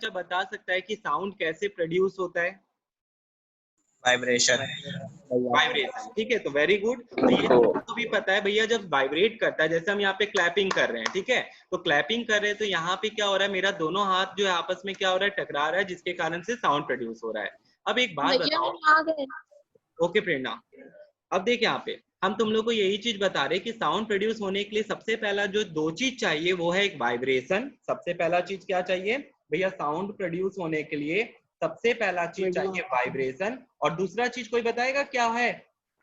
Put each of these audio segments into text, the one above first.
बच्चा बता सकता है कि साउंड कैसे प्रोड्यूस होता है? वाइब्रेशन। वाइब्रेशन, ठीक है। तो वेरी गुड। तो ये आपको भी पता है भैया, जब वाइब्रेट करता है, जैसे हम यहाँ पे क्लैपिंग कर रहे हैं, ठीक है, तो क्लैपिंग कर रहे हैं तो यहाँ पे क्या हो रहा है, मेरा दोनों हाथ जो है आपस में क्या हो रहा है, टकरा रहा है, जिसके कारण से साउंड प्रोड्यूस हो रहा है। अब एक बात बताओ, ओके प्रेरणा, अब देख यहाँ पे हम तुम लोग को यही चीज बता रहे कि साउंड प्रोड्यूस होने के लिए सबसे पहला जो दो चीज चाहिए वो है एक वाइब्रेशन। सबसे पहला चीज क्या चाहिए भैया साउंड प्रोड्यूस होने के लिए? सबसे पहला चीज चाहिए वाइब्रेशन, और दूसरा चीज कोई बताएगा क्या है?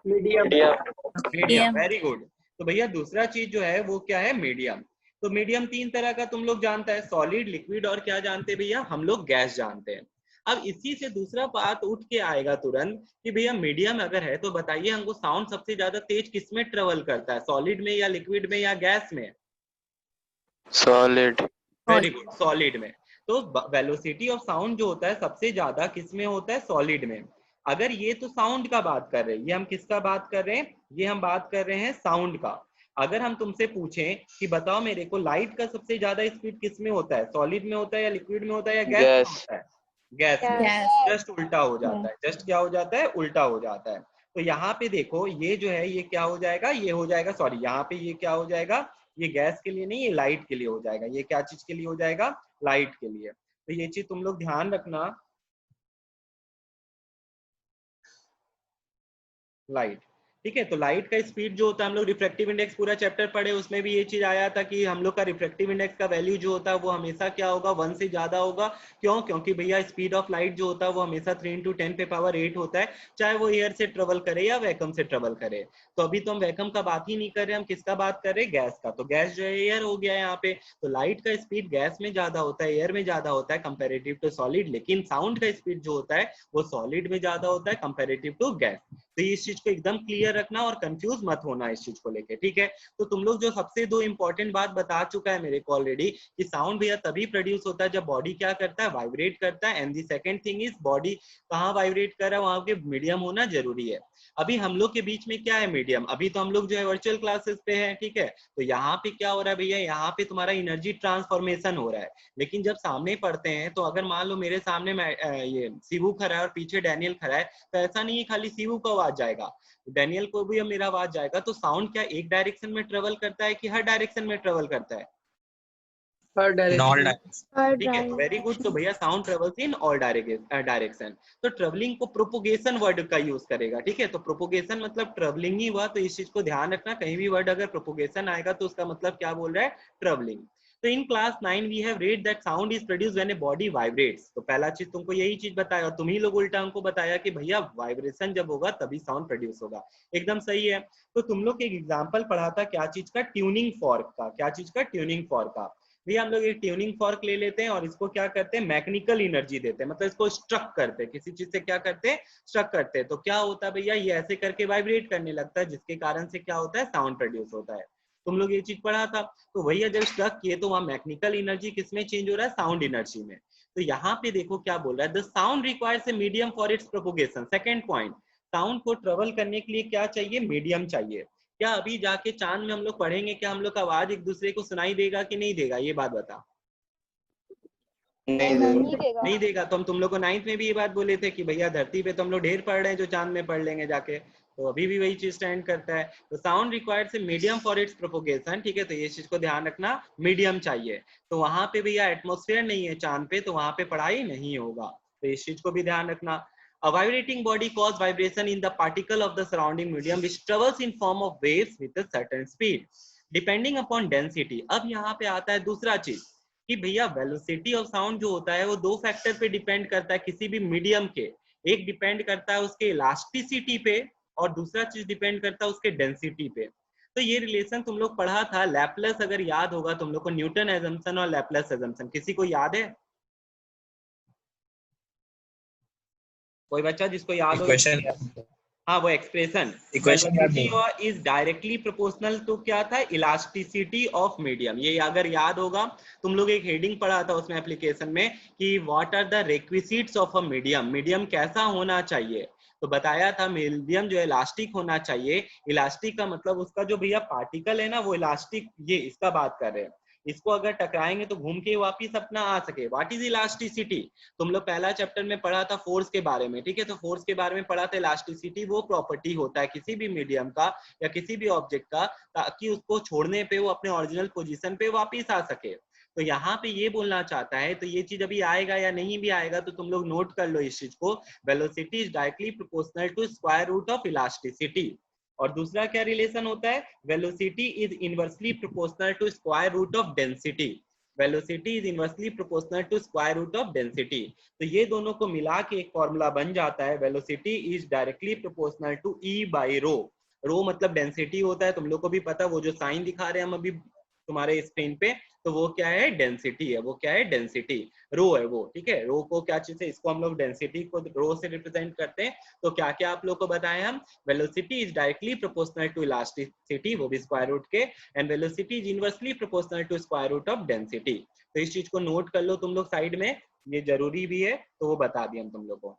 मीडियम। Medium, very good. तो भैया दूसरा चीज जो है वो क्या है? मीडियम। तो मीडियम तीन तरह का तुम लोग जानता है, सॉलिड, लिक्विड और क्या जानते हैं भैया? हम लोग गैस जानते हैं। अब इसी से दूसरा बात उठ के आएगा तुरंत कि भैया मीडियम अगर है तो बताइए हमको साउंड सबसे ज्यादा तेज किसमें ट्रेवल करता है, सॉलिड में या लिक्विड में या गैस में? सॉलिड। वेरी गुड, सॉलिड में। तो वेलोसिटी ऑफ साउंड जो होता है सबसे ज्यादा किसमें होता है? सॉलिड में। अगर ये तो साउंड का बात कर रहे हैं, ये हम किसका बात कर रहे हैं? ये हम बात कर रहे हैं साउंड का। अगर हम तुमसे पूछें कि बताओ मेरे को लाइट का सबसे ज्यादा स्पीड किसमें होता है, सॉलिड में होता है या लिक्विड में होता है या गैस में होता है? गैस में। जस्ट उल्टा हो जाता है, जस्ट क्या हो जाता है? उल्टा हो जाता है। तो यहाँ पे देखो ये जो है ये क्या हो जाएगा? ये हो जाएगा, सॉरी यहाँ पे ये क्या हो जाएगा? ये गैस के लिए नहीं, ये लाइट के लिए हो जाएगा। ये क्या चीज के लिए हो जाएगा? लाइट के लिए। तो ये चीज तुम लोग ध्यान रखना, लाइट, ठीक है। तो लाइट का स्पीड जो होता है, हम लोग रिफ्रैक्टिव इंडेक्स पूरा चैप्टर पढ़े, उसमें भी ये चीज आया था कि हम लोग का रिफ्रैक्टिव इंडेक्स का वैल्यू जो होता है वो हमेशा क्या होगा? 1 से ज्यादा होगा। क्यों? क्योंकि भैया स्पीड ऑफ लाइट जो होता है वो हमेशा 3 × 10⁸ होता है, चाहे वो एयर से ट्रेवल करे या वैक्यूम से ट्रेवल करे। तो अभी तो हम वैक्यूम का बात ही नहीं कर रहे, हम किसका बात कर रहे? गैस का। तो गैस जो है एयर हो गया यहाँ पे। तो लाइट का स्पीड गैस में ज्यादा होता है, एयर में ज्यादा होता है कंपेरेटिव टू सॉलिड, लेकिन साउंड का स्पीड जो होता है वो सॉलिड में ज्यादा होता है कंपेरेटिव टू गैस। तो इस चीज को एकदम क्लियर रखना और कंफ्यूज मत होना इस चीज को लेके, ठीक है। तो तुम लोग जो सबसे दो इंपॉर्टेंट बात बता चुका है मेरे को ऑलरेडी कि साउंड भैया तभी प्रोड्यूस होता है जब बॉडी क्या करता है? वाइब्रेट करता है। And the second thing is body कहाँ वाइब्रेट कर रहा है? वहां के मीडियम होना जरूरी है। अभी हम लोग के बीच में क्या है? मीडियम। अभी तो हम लोग जो है वर्चुअल क्लासेस पे हैं, ठीक है। तो यहाँ पे क्या हो रहा है भैया? यहाँ पे तुम्हारा एनर्जी ट्रांसफॉर्मेशन हो रहा है। लेकिन जब सामने पढ़ते हैं तो अगर मान लो मेरे सामने ये शिवू खड़ा है और पीछे डैनियल खड़ा है, तो ऐसा नहीं है खाली शिवू को आवाज जाएगा, डैनियल को भी मेरा आवाज जाएगा। तो साउंड क्या एक डायरेक्शन में ट्रेवल करता है कि हर डायरेक्शन में ट्रेवल करता है? हर डायरेक्शन। ठीक है, वेरी गुड। तो भैया sound travels in all direction. तो ट्रेवलिंग को प्रोपोगेशन वर्ड का यूज करेगा, ठीक है। तो प्रोपोगेशन मतलब ट्रेवलिंग ही हुआ, तो इस चीज को ध्यान रखना, कहीं भी वर्ड अगर प्रोपोगेशन आएगा तो उसका मतलब क्या बोल रहा है? ट्रेवलिंग। तो in class 9 we have read that sound is produced when a body vibrates. तो पहला चीज तुमको यही चीज बताया और तुम ही लोग उल्टा हमको बताया कि भैया वाइब्रेशन जब होगा तभी साउंड प्रोड्यूस होगा। एकदम सही है। तो तुम लोग एक एग्जांपल पढ़ा था क्या चीज का? ट्यूनिंग फॉर्क का। क्या चीज का? ट्यूनिंग फॉर्क का। भैया हम लोग एक ट्यूनिंग फॉर्क ले लेते हैं और इसको क्या करते हैं? मैकेनिकल एनर्जी देते हैं, मतलब इसको स्ट्रक करते हैं, किसी चीज से क्या करते हैं? स्ट्रक करते हैं। तो क्या होता है भैया? ये ऐसे करके वाइब्रेट करने लगता है, जिसके कारण से क्या होता है? साउंड प्रोड्यूस होता है। तुम लोग ये चीज पढ़ा था। तो भैया जब स्ट्रक किए तो वहां मैकेनिकल एनर्जी किसमें चेंज हो रहा है? साउंड एनर्जी में। तो यहाँ पे देखो क्या बोल रहा है? The sound requires a medium for its propagation. Second point, sound को ट्रेवल करने के लिए क्या चाहिए? मीडियम चाहिए। क्या अभी जाके चांद में हम लोग पढ़ेंगे, क्या हम लोग का आवाज एक दूसरे को सुनाई देगा कि नहीं देगा? ये बात बता। नहीं देगा। तो हम तुम लोग को 9th में भी ये बात बोले थे कि भैया धरती पे तो हम लोग ढेर पढ़ रहे हैं, जो चांद में पढ़ लेंगे जाके। तो अभी भी वही चीज स्टैंड करता है। तो sound requires a medium for its propagation, ठीक है। तो ये चीज को ध्यान रखना, मीडियम चाहिए। तो वहां पे भैया एटमोस्फेयर नहीं है चांद पे, तो वहां पे पढ़ाई नहीं होगा। तो इस चीज को भी ध्यान रखना। A vibrating body causes vibration in the particle of the surrounding medium which travels in form of waves with a certain speed depending upon density। अब यहाँ पे आता है दूसरा चीज कि भैया वेलोसिटी ऑफ साउंड जो होता है वो दो फैक्टर पे डिपेंड करता है किसी भी मीडियम के। एक डिपेंड करता है उसके इलास्टिसिटी पे और दूसरा चीज डिपेंड करता है उसके डेंसिटी पे। तो ये रिलेशन तुम लोग पढ़ा था लैपलेस, अगर याद होगा तुम लोग को, न्यूटन एजम्पशन और लैपलेस एजम्पशन, किसी को याद है? कोई बच्चा जिसको याद हो? हाँ, वो expression is directly proportional to क्या था? Elasticity of medium. ये अगर याद होगा, तुम लोग एक हेडिंग पढ़ा था उसमें एप्लीकेशन में कि what are the requisites of a medium. Medium कैसा होना चाहिए? तो बताया था मीडियम जो है इलास्टिक होना चाहिए। इलास्टिक का मतलब उसका जो भैया पार्टिकल है ना वो इलास्टिक, ये इसका बात कर रहे हैं। इसको अगर टकराएंगे तो घूम के वापिस अपना आ सके। What is elasticity? तुम लोग पहला चैप्टर में पढ़ा था फोर्स के बारे में, ठीक है, तो फोर्स के बारे में पढ़ा था। इलास्टिसिटी वो प्रॉपर्टी होता है किसी भी मीडियम का या किसी भी ऑब्जेक्ट का, ताकि उसको छोड़ने पे वो अपने ओरिजिनल पोजीशन पे वापिस आ सके। तो यहाँ पे ये बोलना चाहता है, तो ये चीज अभी आएगा या नहीं भी आएगा तो तुम लोग नोट कर लो इस चीज को। Velocity is directly proportional to square root of elasticity. और दूसरा क्या रिलेशन होता है? Velocity is inversely proportional to square root of density. Velocity is inversely proportional to square root of density. तो ये दोनों को मिला के एक फॉर्मूला बन जाता है, velocity is directly proportional to E by rho. Rho मतलब डेंसिटी होता है, तुम लोग को भी पता, वो जो साइन दिखा रहे हैं हम अभी तुम्हारे स्क्रीन पे, तो वो क्या है? डेंसिटी है। वो क्या है? डेंसिटी। रो है वो, ठीक है। रो को क्या चीज है? इसको हम लोग डेंसिटी को रो से रिप्रेजेंट करते हैं। तो क्या क्या आप लोग को बताएं हम? Velocity is directly proportional to elasticity, वो भी स्क्वायर रूट के, and velocity is inversely proportional to square root of density. तो इस चीज को नोट कर लो तुम लोग साइड में, ये जरूरी भी है, तो वो बता दिया हम तुम लोग को।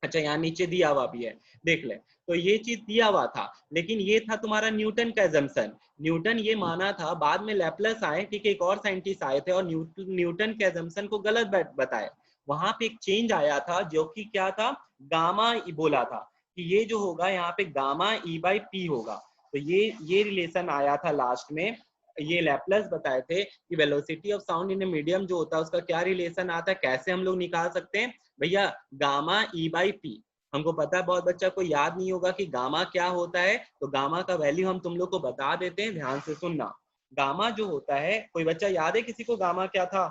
अच्छा, यहाँ नीचे दिया हुआ भी है, देख ले। तो ये चीज दिया हुआ था, लेकिन ये था तुम्हारा न्यूटन का एजम्पशन। न्यूटन ये माना था, बाद में लैपलस आए, ठीक है, एक और साइंटिस्ट आए थे और न्यूटन के एजम्पशन को गलत बताए। वहां पे एक चेंज आया था, जो कि क्या था? गामा बोला था कि ये जो होगा यहाँ पे गामा ई बाई पी होगा। तो ये रिलेशन आया था लास्ट में। ये लैपलस बताए थे कि velocity of sound in a medium जो होता है उसका क्या रिलेशन आता है, कैसे हम लोग निकाल सकते हैं भैया? Gamma E by P. हमको पता है बहुत बच्चा को याद नहीं होगा कि गामा क्या होता है, तो गामा का वैल्यू हम तुम लोग को बता देते हैं, ध्यान से सुनना। गामा जो होता है, कोई बच्चा याद है किसी को गामा क्या था?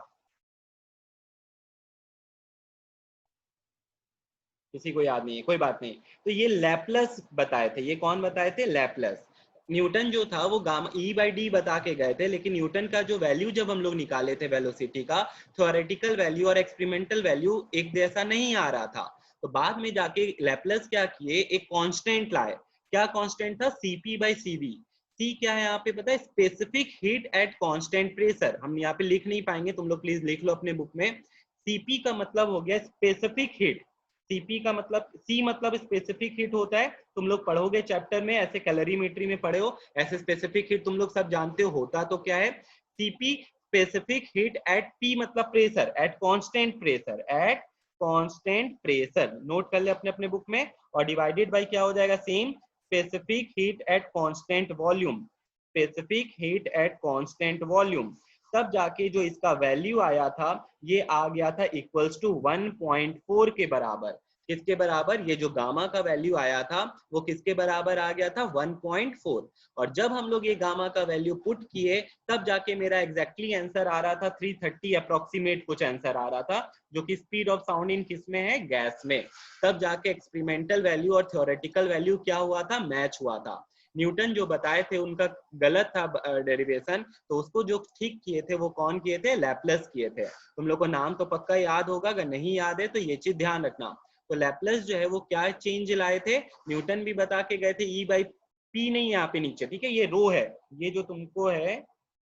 किसी को याद नहीं है, कोई बात नहीं। तो ये लैपलस बताए थे। ये कौन बताए थे? लैपलस। न्यूटन जो था वो गामा ई बाई डी बता के गए थे, लेकिन न्यूटन का जो वैल्यू जब हम लोग निकाले थे वेलोसिटी का, थ्योरेटिकल वैल्यू और एक्सपेरिमेंटल वैल्यू एक जैसा नहीं आ रहा था। तो बाद में जाके लैपलस क्या किए, एक कांस्टेंट लाए। क्या कांस्टेंट था? CP by CV. सी क्या है यहाँ पे पता है? Specific heat eight constant pressure. हम यहाँ पे लिख नहीं पाएंगे, तुम लोग प्लीज लिख लो अपने बुक में। सीपी का मतलब हो गया स्पेसिफिक हीट। सीपी का मतलब, सी मतलब स्पेसिफिक हीट होता है, तुम लोग पढ़ोगे चैप्टर में, ऐसे कैलोरीमेट्री में पढ़े हो, ऐसे स्पेसिफिक हीट तुम लोग सब जानते हो होता तो क्या है? CP specific heat at P मतलब pressure, at constant pressure, at constant pressure. Note कर ले अपने अपने बुक में। और डिवाइडेड बाय क्या हो जाएगा? Same, specific heat at constant volume, specific heat at constant volume. तब जाके जो इसका वैल्यू आया था, ये आ गया था इक्वल्स टू 1.4 के बराबर। किसके बराबर? ये जो गामा का वैल्यू आया था वो किसके बराबर आ गया था? 1.4। और जब हम लोग ये गामा का वैल्यू पुट किए, तब जाके मेरा एग्जैक्टली आंसर आ रहा था 330 अप्रोक्सीमेट कुछ आंसर आ रहा था, जो कि स्पीड ऑफ साउंड इन किस में है? गैस में। तब जाके एक्सपेरिमेंटल वैल्यू और थ्योरेटिकल वैल्यू क्या हुआ था? मैच हुआ था। न्यूटन जो बताए थे उनका गलत था डेरिवेशन, तो उसको जो ठीक किए थे वो कौन किए थे? लैपलस किए थे। तुम लोग को नाम तो पक्का याद होगा, अगर नहीं याद है तो ये चीज ध्यान रखना। तो लैपलस जो है वो क्या चेंज लाए थे? न्यूटन भी बता के गए थे, ई बाई पी नहीं यहाँ पे नीचे, ठीक है, ये रो है, ये जो तुमको है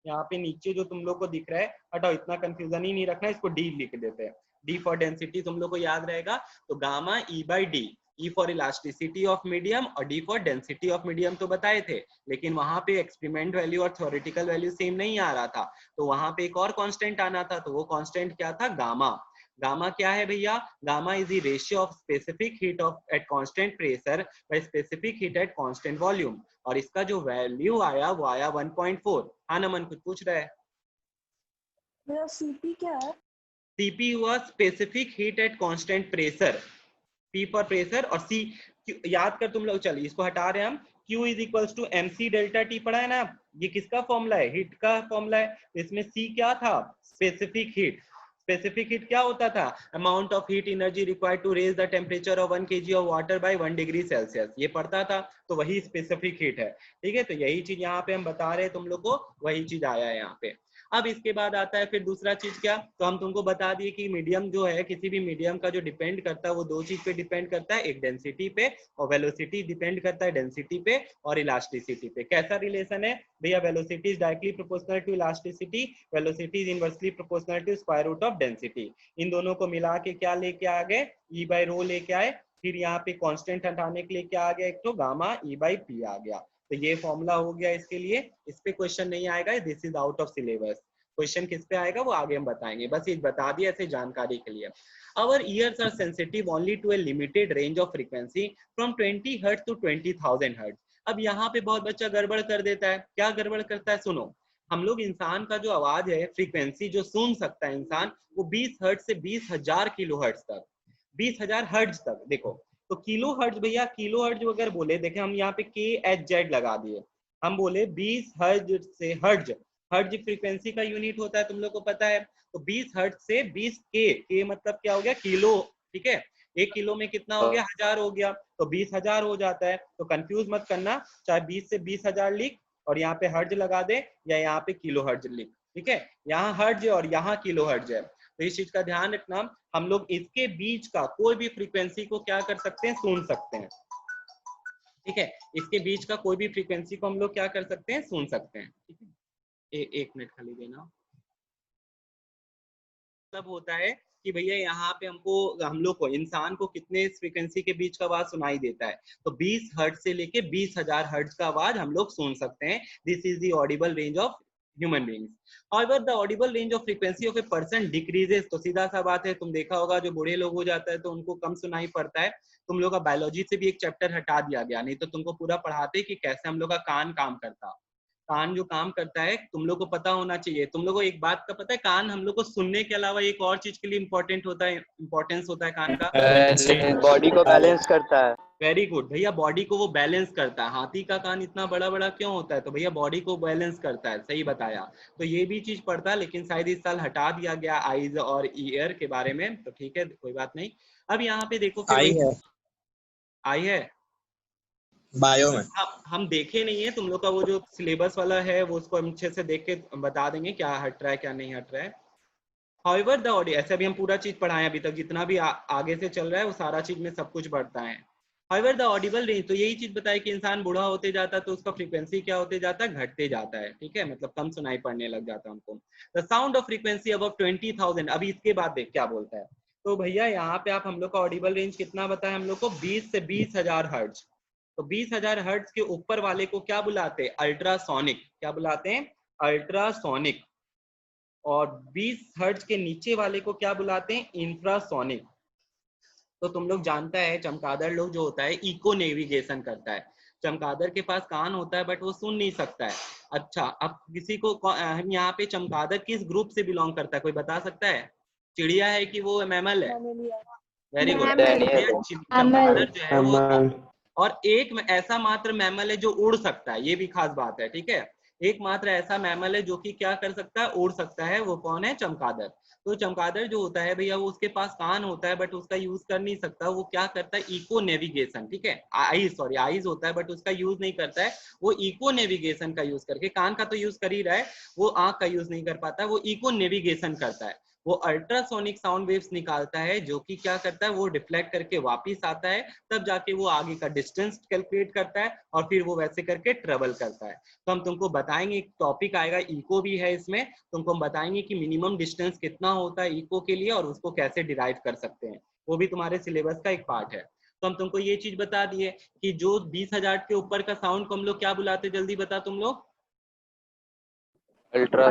यहाँ पे नीचे जो तुम लोग को दिख रहा है, हटाओ, इतना कंफ्यूजन ही नहीं रखना, इसको डी लिख देते हैं। डी फॉर डेंसिटी तुम लोग को याद रहेगा। तो gamma E by D, E for elasticity of medium और D for density of medium तो बताए थे, लेकिन वहां पे एक्सपेरिमेंट वैल्यू और थ्योरेटिकल वैल्यू सेम नहीं आ रहा था, तो वहां पे एक और कांस्टेंट आना था। तो वो कांस्टेंट क्या था? गामा। गामा क्या है भैया? Gamma is the ratio of specific heat of eight constant pressure by specific heat at constant volume. और इसका जो वैल्यू आया वो आया 1.4। हाँ नमन, कुछ पूछ रहा है? मेरा सीपी क्या है? सीपी हुआ specific heat eight constant pressure, P for pressure, और सी याद कर तुम लोग, चलिए इसको हटा रहे हैं हम। Q is equals to MC delta T पढ़ा है ना? ये किसका फॉर्मूला है? हीट का फॉर्मूला है। इसमें C क्या था? Specific heat. स्पेसिफिक हीट क्या होता था? Amount of heat energy required to raise the temperature of 1 kg of water by 1 degree Celsius, ये पढ़ता था, तो वही स्पेसिफिक हीट है। ठीक है, तो यही चीज यहाँ पे हम बता रहे हैं तुम लोग को, वही चीज आया है यहाँ पे। अब इसके बाद आता है फिर दूसरा चीज क्या, तो हम तुमको बता दिए कि मीडियम जो है, किसी भी मीडियम का जो डिपेंड करता है वो दो चीज पे डिपेंड करता है, एक डेंसिटी पे और वेलोसिटी डिपेंड करता है डेंसिटी पे और इलास्टिसिटी पे। कैसा रिलेशन है भैया? Velocity is directly proportional to elasticity, velocity is inversely proportional to square root of density. इन दोनों को मिला के क्या लेके आ गए? ई बाई रो लेके आए। फिर यहाँ पे कांस्टेंट हटाने के लिए क्या आ गया? एक तो गामा ई बाई पी आ गया। तो ये फॉर्मूला हो गया इसके लिए, इस पे क्वेश्चन नहीं आएगा, this is out of syllabus. Question किस पे आएगा वो आगे हम बताएंगे, बस ये बता दिया ऐसे जानकारी के लिए। Our ears are sensitive only to a limited range of frequency from 20 Hz to 20,000 Hz। अब यहाँ पे बहुत बच्चा गड़बड़ कर देता है। क्या गड़बड़ करता है? सुनो, हम लोग इंसान का जो आवाज है, फ्रीक्वेंसी जो सुन सकता है इंसान, वो 20 हर्ट्ज से 20,000 किलो हर्ट्ज तक, 20,000 हर्ट्ज तक। देखो तो किलो हर्ट्ज, भैया किलो हर्ट्ज अगर बोले, देखे हम यहाँ पे KHZ लगा दिए, हम बोले 20 हर्ट्ज से हर्ट्ज, हर्ट्ज फ्रीक्वेंसी का यूनिट होता है, तुम लोग को पता है। तो 20 हर्ट्ज से 20 के मतलब क्या हो गया? किलो, ठीक है। 1 किलो में कितना हो गया? 1000 हो गया, तो 20,000 हो जाता है। तो कंफ्यूज मत करना, चाहे 20 से 20,000 लिख और यहाँ पे हर्ट्ज लगा दे, या यहाँ पे किलो हर्ट्ज लिख, ठीक है। यहाँ हर्ट्ज और यहाँ किलो हर्ट्ज है, तो इस चीज का ध्यान रखना। हम लोग इसके बीच का कोई भी फ्रीक्वेंसी को क्या कर सकते हैं? सुन सकते हैं, ठीक है। इसके बीच का कोई भी फ्रीक्वेंसी को हम लोग क्या कर सकते हैं? सुन सकते हैं, ठीक है। एक मिनट खाली देना। मतलब होता है कि भैया यहाँ पे हम लोग को, इंसान को कितने फ्रीक्वेंसी के बीच का आवाज सुनाई देता है? तो 20 हर्ट्ज से लेके 20,000 हर्ट्ज का आवाज हम लोग सुन सकते हैं। This is the Audible range of human beings. However, the audible range of frequency of a person decreases। तो सीधा सा बात है, तुम देखा होगा जो बूढ़े लोग हो जाता है तो उनको कम सुनाई पड़ता है। तुम लोग का बायोलॉजी से भी एक चैप्टर हटा दिया गया, नहीं तो तुमको पूरा पढ़ाते कि कैसे हम लोग का कान काम करता। कान जो काम करता है तुम लोग को पता होना चाहिए। तुम लोग को एक बात का पता है, कान हम लोग को सुनने के अलावा एक और चीज के लिए इम्पोर्टेंट होता है, इम्पोर्टेंस होता है कान का। बॉडी को बैलेंस करता है। वेरी गुड भैया, बॉडी को वो बैलेंस करता है। हाथी का कान इतना बड़ा बड़ा क्यों होता है? तो भैया बॉडी को बैलेंस करता है, सही बताया। तो ये भी चीज पढ़ता है, लेकिन शायद इस साल हटा दिया गया आईज और ईयर के बारे में, तो ठीक है कोई बात नहीं। अब यहाँ पे देखो फिर आई है बायो में। हम देखे नहीं है, तुम लोग का वो जो सिलेबस वाला है वो उसको हम अच्छे से देख के बता देंगे क्या हट रहा है क्या नहीं हट रहा है। However, the audio, ऐसे अभी हम पूरा चीज पढ़ाए अभी तक, जितना भी आगे से चल रहा है वो सारा चीज में सब कुछ बढ़ता है। However, the audible range, तो यही चीज बताए कि इंसान बूढ़ा होते जाता है तो उसका फ्रीक्वेंसी क्या होते जाता है? घटते जाता है, ठीक है, मतलब कम सुनाई पड़ने लग जाता है उनको। The sound of frequency above 20,000। अभी इसके बाद देख क्या बोलता है। तो भैया यहाँ पे आप हम लोग का ऑडिबल रेंज कितना बताया हम लोग को? 20 से 20,000 हर्ट्ज। तो 20,000 हर्ट्ज के ऊपर वाले को क्या बुलाते हैं? अल्ट्रासोनिक। क्या बुलाते हैं? अल्ट्रासोनिक। और 20 हर्ट्ज के नीचे वाले को क्या बुलाते हैं? इंफ्रासोनिक। तो तुम लोग जानता है चमगादड़ लोग जो होता है इको नेविगेशन करता है। चमगादड़ के पास कान होता है बट वो सुन नहीं सकता है। अच्छा, अब किसी को हम यहाँ पे चमगादड़ किस ग्रुप से बिलोंग करता है, कोई बता सकता है? चिड़िया है कि वो मैमल है? Very good. चमगादड़ जो है वो, और एक ऐसा मात्र मैमल है जो उड़ सकता है, ये भी खास बात है, ठीक है। एकमात्र ऐसा मैमल है जो कि क्या कर सकता है? उड़ सकता है। वो कौन है? चमगादड़। तो चमगादड़ जो होता है भैया, वो उसके पास कान होता है बट उसका यूज कर नहीं सकता। वो क्या करता है? इको नेविगेशन, ठीक है। आईज होता है बट उसका यूज नहीं करता है। वो इको नेविगेशन का यूज करके, कान का तो यूज कर ही रहा है, वो आंख का यूज नहीं कर पाता, वो इको नेविगेशन करता है। वो अल्ट्रासोनिक साउंड वेव्स निकालता है जो कि क्या करता है? वो डिफ्लेक्ट करके वापिस आता है, तब जाके वो आगे का डिस्टेंस कैलकुलेट करता है और फिर वो वैसे करके ट्रेवल करता है। तो हम तुमको बताएंगे, एक टॉपिक आएगा इको भी है इसमें, तुमको हम बताएंगे कि मिनिमम डिस्टेंस कितना होता है इको के लिए और उसको कैसे डिराइव कर सकते हैं। वो भी तुम्हारे सिलेबस का एक पार्ट है। तो हम तुमको ये चीज बता दिए कि जो 20,000 के ऊपर का साउंड को हम लोग क्या बुलाते? जल्दी बता तुम लोग। अल्ट्रा।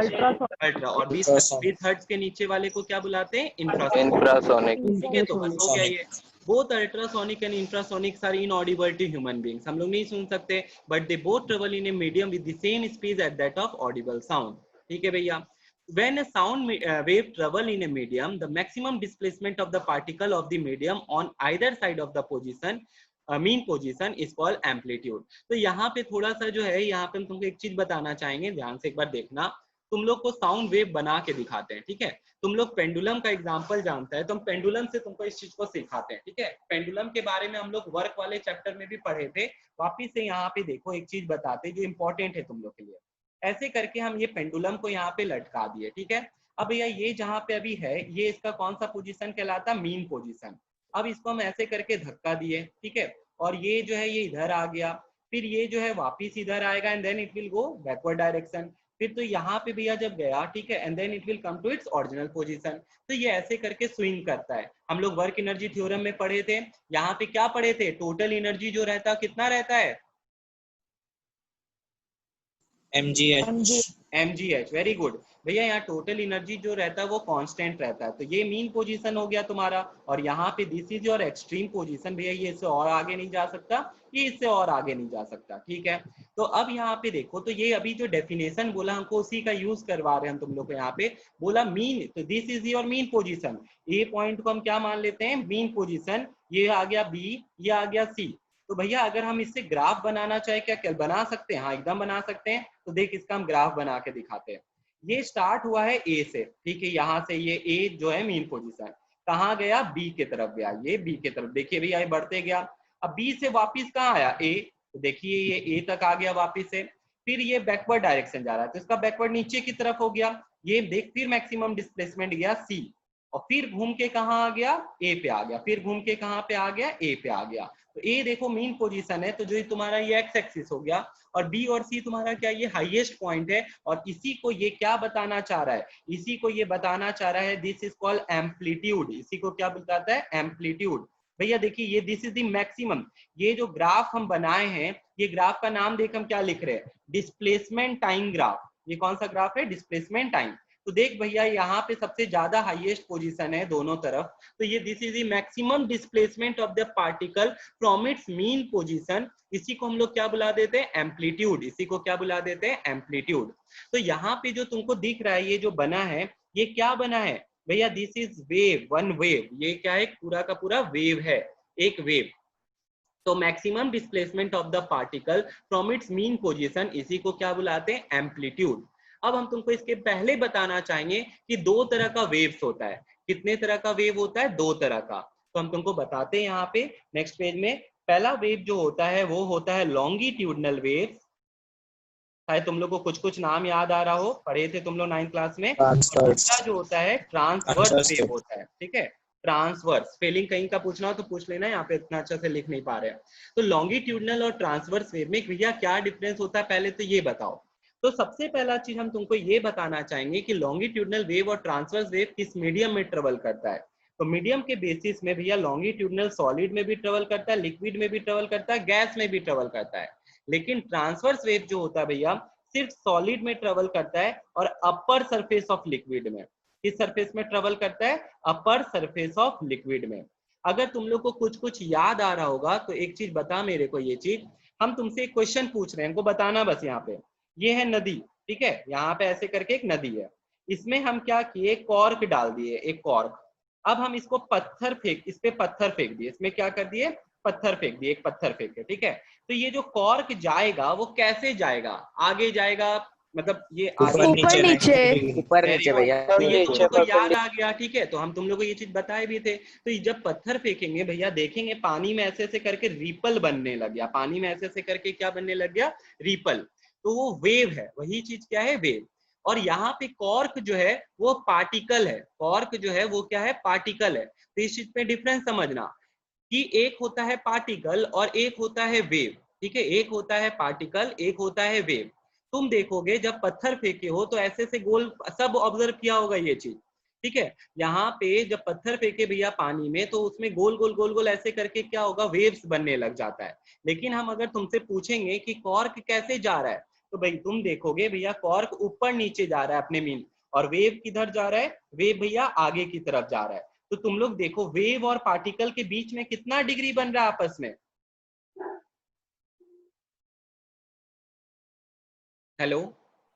और 20 हर्ट्ज के नीचे वाले को क्या बुलाते हैं? इंफ्रासोनिक। ठीक है, तो बस हो गया ये। Both ultrasonic and infrasonic are inaudible to human beings. हम लोग नहीं सुन सकते, but they both travel in a medium with the same speed at that of audible sound. ठीक है भैया। When a sound wave travel in a medium, the maximum displacement of the particle of the medium on either side of the position, mean position is called amplitude। तो यहाँ पे थोड़ा सा जो है, यहाँ पे हम तुमको एक चीज बताना चाहेंगे, ध्यान से एक बार देखना। तुम लोग को साउंड वेव बना के दिखाते हैं, ठीक है। तुम लोग पेंडुलम का एग्जांपल जानता है, तो हम पेंडुलम से तुमको इस चीज को सिखाते हैं, ठीक है। पेंडुलम के बारे में हम लोग वर्क वाले चैप्टर में भी पढ़े थे। वापिस से यहाँ पे देखो एक चीज बताते जो इंपॉर्टेंट है तुम लोग के लिए। ऐसे करके हम ये पेंडुलम को यहाँ पे लटका दिए, ठीक है। अब भैया ये जहाँ पे अभी है, ये इसका कौन सा पोजीशन कहलाता? Mean position. अब इसको हम ऐसे करके धक्का दिए, ठीक है, और ये जो है ये इधर आ गया, फिर ये जो है वापिस इधर आएगा and then it will go backward direction. फिर तो यहाँ पे भैया जब गया, ठीक है, and then it will come to its original position. तो ये ऐसे करके स्विंग करता है। हम लोग वर्क एनर्जी थ्योरम में पढ़े थे, यहाँ पे क्या पढ़े थे? टोटल एनर्जी जो रहता है कितना रहता है? mgh। Very good. भैया यहाँ टोटल एनर्जी जो रहता है वो कांस्टेंट रहता है, तो ये मीन पोजीशन हो गया तुम्हारा। और यहाँ पे this is your extreme position, भैया ये इससे और आगे नहीं जा सकता, ये इससे और आगे नहीं जा सकता, ठीक है। तो अब यहाँ पे देखो, तो ये अभी जो डेफिनेशन बोला हमको उसी का यूज करवा रहे हैं हम तुम लोग को। यहाँ पे बोला मीन, तो this is your mean position, A point को हम क्या मान लेते हैं, मीन पोजीशन। ये आ गया बी, ये आ गया सी। तो भैया अगर हम इससे ग्राफ बनाना चाहे, क्या बना सकते हैं? हाँ एकदम बना सकते हैं। तो देख इसका हम ग्राफ बना के दिखाते हैं। ये स्टार्ट हुआ है ए से, ठीक है, यहाँ से ये ए जो है मीन पोजीशन, कहाँ गया, बी की तरफ गया, ये बी की तरफ, देखिए भैया ये बढ़ते गया। अब बी से वापिस कहाँ आया, ए, तो देखिए ये ए तक आ गया वापिस से। फिर ये बैकवर्ड डायरेक्शन जा रहा है, तो इसका बैकवर्ड नीचे की तरफ हो गया। ये देख फिर मैक्सिमम डिस्प्लेसमेंट गया सी, और फिर घूम के कहाँ आ गया, ए पे आ गया, फिर घूम के कहाँ पे आ गया, ए पे आ गया। तो ए देखो मीन पोजीशन है, तो जो तुम्हारा ये एक्स एक्सिस हो गया, और बी और सी तुम्हारा क्या, ये हाईएस्ट पॉइंट है। और इसी को ये क्या बताना चाह रहा है, इसी को ये बताना चाह रहा है, दिस इज कॉल्ड एम्पलीट्यूड। इसी को क्या बताता है, एम्पलीट्यूड। भैया देखिए ये दिस इज द मैक्सिमम। ये जो ग्राफ हम बनाए हैं, ये ग्राफ का नाम देख हम क्या लिख रहे हैं, डिस्प्लेसमेंट टाइम ग्राफ। ये कौन सा ग्राफ है, डिस्प्लेसमेंट टाइम। तो देख भैया यहाँ पे सबसे ज्यादा हाईएस्ट पोजीशन है दोनों तरफ, तो ये this is the maximum displacement of the particle from its mean position. इसी को हम लोग क्या बुला देते हैं, एम्पलीट्यूड। इसी को क्या बुला देते हैं, एम्पलीट्यूड। तो यहाँ पे जो तुमको दिख रहा है, ये जो बना है, ये क्या बना है भैया, this is wave, one wave. ये क्या है, पूरा का पूरा वेव है, एक वेव। तो maximum displacement of the particle from its mean position, इसी को क्या बुलाते हैं, एम्पलीट्यूड। अब हम तुमको इसके पहले बताना चाहेंगे कि दो तरह का वेव्स होता है। कितने तरह का वेव होता है, दो तरह का। तो हम तुमको बताते हैं यहाँ पे नेक्स्ट पेज में। पहला वेव जो होता है वो होता है लॉन्गिट्यूडनल वेव। शायद तुम लोग को कुछ कुछ नाम याद आ रहा हो, पढ़े थे तुम लोग 9th क्लास में। और दूसरा जो होता है ट्रांसवर्स वेव होता है, ठीक है, ट्रांसवर्स। स्पेलिंग कहीं का पूछना हो तो पूछ लेना, यहाँ पे इतना अच्छा से लिख नहीं पा रहे हैं। तो लॉन्गिट्यूडनल और ट्रांसवर्स वेव में भैया क्या डिफरेंस होता है, पहले तो ये बताओ। तो सबसे पहला चीज हम तुमको ये बताना चाहेंगे कि लॉन्गिट्यूडनल वेव और ट्रांसवर्स वेव किस मीडियम में ट्रेवल करता है। तो मीडियम के बेसिस में भैया लॉन्गिट्यूडनल सॉलिड में भी ट्रेवल करता है, लिक्विड में भी ट्रेवल करता है, गैस में भी ट्रेवल करता है। लेकिन ट्रांसवर्स वेव जो होता है भैया सिर्फ सॉलिड में ट्रेवल करता है और अपर सरफेस ऑफ लिक्विड में। किस सरफेस में ट्रेवल करता है, अपर सरफेस ऑफ लिक्विड में। अगर तुम लोग को कुछ कुछ याद आ रहा होगा तो एक चीज बता मेरे को, ये चीज हम तुमसे एक क्वेश्चन पूछ रहे हैं, इनको बताना बस। यहाँ पे ये है नदी, ठीक है, यहाँ पे ऐसे करके एक नदी है, इसमें हम क्या किए, कॉर्क डाल दिए, एक कॉर्क। अब हम इसको पत्थर फेंक, इस पे पत्थर फेंक दिए, इसमें क्या कर दिए, पत्थर फेंक दिए, एक पत्थर फेंके, ठीक है। तो ये जो कॉर्क जाएगा वो कैसे जाएगा, आगे जाएगा, मतलब ये आगे ऊपर नीचे। ऊपर नीचे भैया, तो ये तुम लोग को याद आ गया, ठीक है। तो हम तुम लोग को ये चीज बताए भी थे। तो जब पत्थर फेंकेंगे भैया देखेंगे पानी में ऐसे ऐसे करके रिपल बनने लग गया, पानी में ऐसे ऐसे करके क्या बनने लग गया, रिपल। तो वो वेव है, वही चीज क्या है, वेव। और यहाँ पे कॉर्क जो है वो पार्टिकल है, कॉर्क जो है वो क्या है, पार्टिकल है। तो इस चीज पे डिफरेंस समझना कि एक होता है पार्टिकल और एक होता है वेव, ठीक है, एक होता है पार्टिकल, एक होता है वेव। तुम देखोगे जब पत्थर फेंके हो तो ऐसे से गोल, सब ऑब्जर्व किया होगा ये चीज, ठीक है। यहाँ पे जब पत्थर फेंके भैया पानी में तो उसमें गोल गोल गोल गोल ऐसे करके क्या होगा, वेव्स बनने लग जाता है। लेकिन हम अगर तुमसे पूछेंगे कि कॉर्क कैसे जा रहा है, तो भाई तुम देखोगे भैया कॉर्क ऊपर नीचे जा रहा है अपने मीन, और वेव किधर जा रहा है, वेव भैया आगे की तरफ जा रहा है। तो तुम लोग देखो वेव और पार्टिकल के बीच में कितना डिग्री बन रहा है आपस में, हेलो,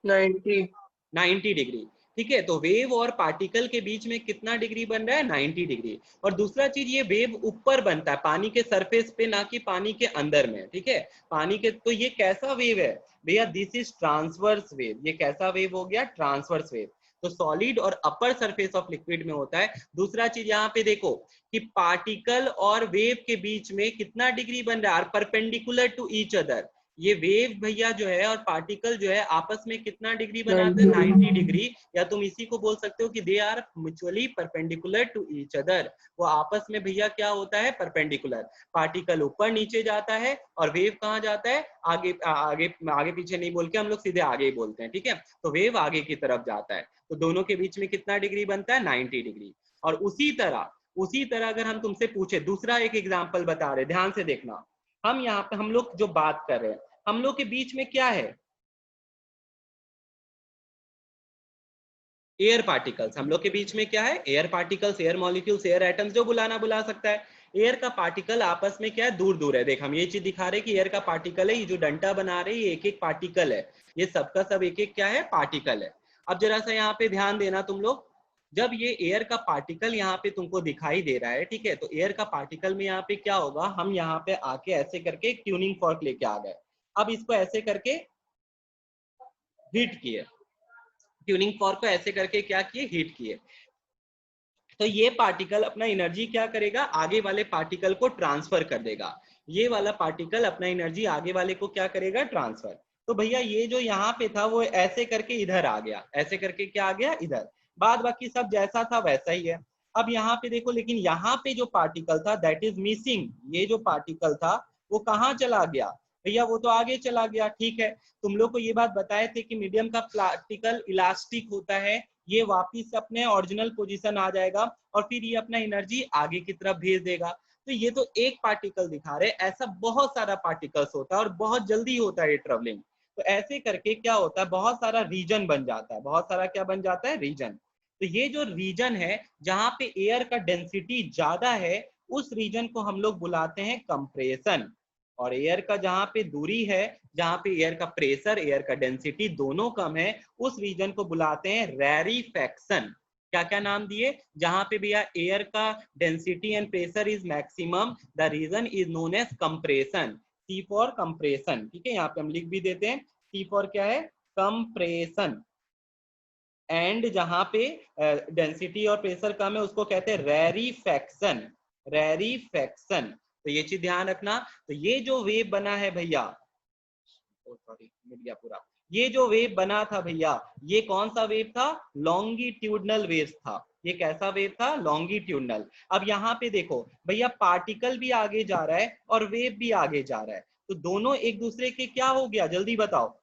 90 डिग्री, ठीक है। तो वेव और पार्टिकल के बीच में कितना डिग्री बन रहा है, 90 डिग्री। और दूसरा चीज, ये वेव ऊपर बनता है पानी के सरफेस पे, ना कि पानी के अंदर में, ठीक है, पानी के। तो ये कैसा वेव है भैया, दिस इज ट्रांसवर्स वेव। ये कैसा वेव हो गया, ट्रांसवर्स वेव। तो सॉलिड और अपर सरफेस ऑफ लिक्विड में होता है। दूसरा चीज यहाँ पे देखो कि पार्टिकल और वेव के बीच में कितना डिग्री बन रहा है, परपेंडिकुलर टू ईच अदर। ये वेव भैया जो है और पार्टिकल जो है आपस में कितना डिग्री बनाते हैं, 90 डिग्री। या तुम इसी को बोल सकते हो कि they are mutually perpendicular to each other. वो आपस में भैया क्या होता है, परपेंडिकुलर। पार्टिकल ऊपर नीचे जाता है और वेव कहाँ जाता है, आगे आगे आगे पीछे नहीं बोल के हम लोग सीधे आगे ही बोलते हैं, ठीक है। तो वेव आगे की तरफ जाता है, तो दोनों के बीच में कितना डिग्री बनता है, 90 डिग्री। और उसी तरह अगर हम तुमसे पूछे, दूसरा एक एग्जाम्पल बता रहे, ध्यान से देखना। हम यहाँ पे हम लोग जो बात कर रहे हैं, हम लोग के बीच में क्या है, एयर पार्टिकल्स, हम लोग के बीच में क्या है, air particles, air molecules, air atoms, जो बुलाना बुला सकता है। एयर का पार्टिकल आपस में क्या है, दूर दूर है। देख हम ये चीज दिखा रहे हैं कि एयर का पार्टिकल है, ये जो डंटा बना रहे हैं ये एक एक पार्टिकल है, ये सबका सब एक एक क्या है, पार्टिकल है। अब जरा सा यहाँ पे ध्यान देना तुम लोग, जब ये एयर का पार्टिकल यहाँ पे तुमको दिखाई दे रहा है, ठीक है, तो एयर का पार्टिकल में यहाँ पे क्या होगा, हम यहाँ पे आके ऐसे करके एक ट्यूनिंग फॉर्क लेके आ गए। अब इसको ऐसे करके हीट किए, ट्यूनिंग फॉर्क को ऐसे करके क्या किए, हीट किए। तो ये पार्टिकल अपना एनर्जी क्या करेगा, आगे वाले पार्टिकल को ट्रांसफर कर देगा। ये वाला पार्टिकल अपना एनर्जी आगे वाले को क्या करेगा, ट्रांसफर। तो भैया ये जो यहाँ पे था वो ऐसे करके इधर आ गया, ऐसे करके क्या आ गया, इधर। बाद बाकी सब जैसा था वैसा ही है। अब यहाँ पे देखो, लेकिन यहाँ पे जो पार्टिकल था दैट इज मिसिंग, ये जो पार्टिकल था वो कहाँ चला गया भैया, वो तो आगे चला गया। ठीक है, तुम लोग को ये बात बताए थे कि मीडियम का पार्टिकल इलास्टिक होता है, ये वापिस अपने ओरिजिनल पोजीशन आ जाएगा और फिर ये अपना एनर्जी आगे की तरफ भेज देगा। तो ये तो एक पार्टिकल दिखा रहे, ऐसा बहुत सारा पार्टिकल्स होता है और बहुत जल्दी होता है ये ट्रेवलिंग। तो ऐसे करके क्या होता है, बहुत सारा रीजन बन जाता है, बहुत सारा क्या बन जाता है, रीजन। तो ये जो रीजन है जहां पे एयर का डेंसिटी ज्यादा है, उस रीजन को हम लोग बुलाते हैं कंप्रेशन। और एयर का जहां पे दूरी है, जहां पे एयर का प्रेशर, एयर का डेंसिटी दोनों कम है, उस रीजन को बुलाते हैं रैरीफैक्शन। क्या क्या नाम दिए, जहां पे भैया एयर का density and pressure is maximum, the reason is known as compression, C for compression. ठीक है, यहाँ पे हम लिख भी देते हैं, सी फॉर क्या है, कंप्रेशन। एंड जहां पे डेंसिटी और प्रेशर कम है उसको कहते हैं रैरीफैक्शन, रैरीफैक्शन। तो ये चीज ध्यान रखना। तो ये जो वेव बना है भैया, सॉरी मिट गया पूरा, ये जो वेव बना था भैया, ये कौन सा वेव था, लॉन्गिट्यूडनल वेव था। ये कैसा वेव था, लॉन्गिट्यूडनल। अब यहाँ पे देखो भैया, पार्टिकल भी आगे जा रहा है और वेव भी आगे जा रहा है, तो दोनों एक दूसरे के क्या हो गया, जल्दी बताओ।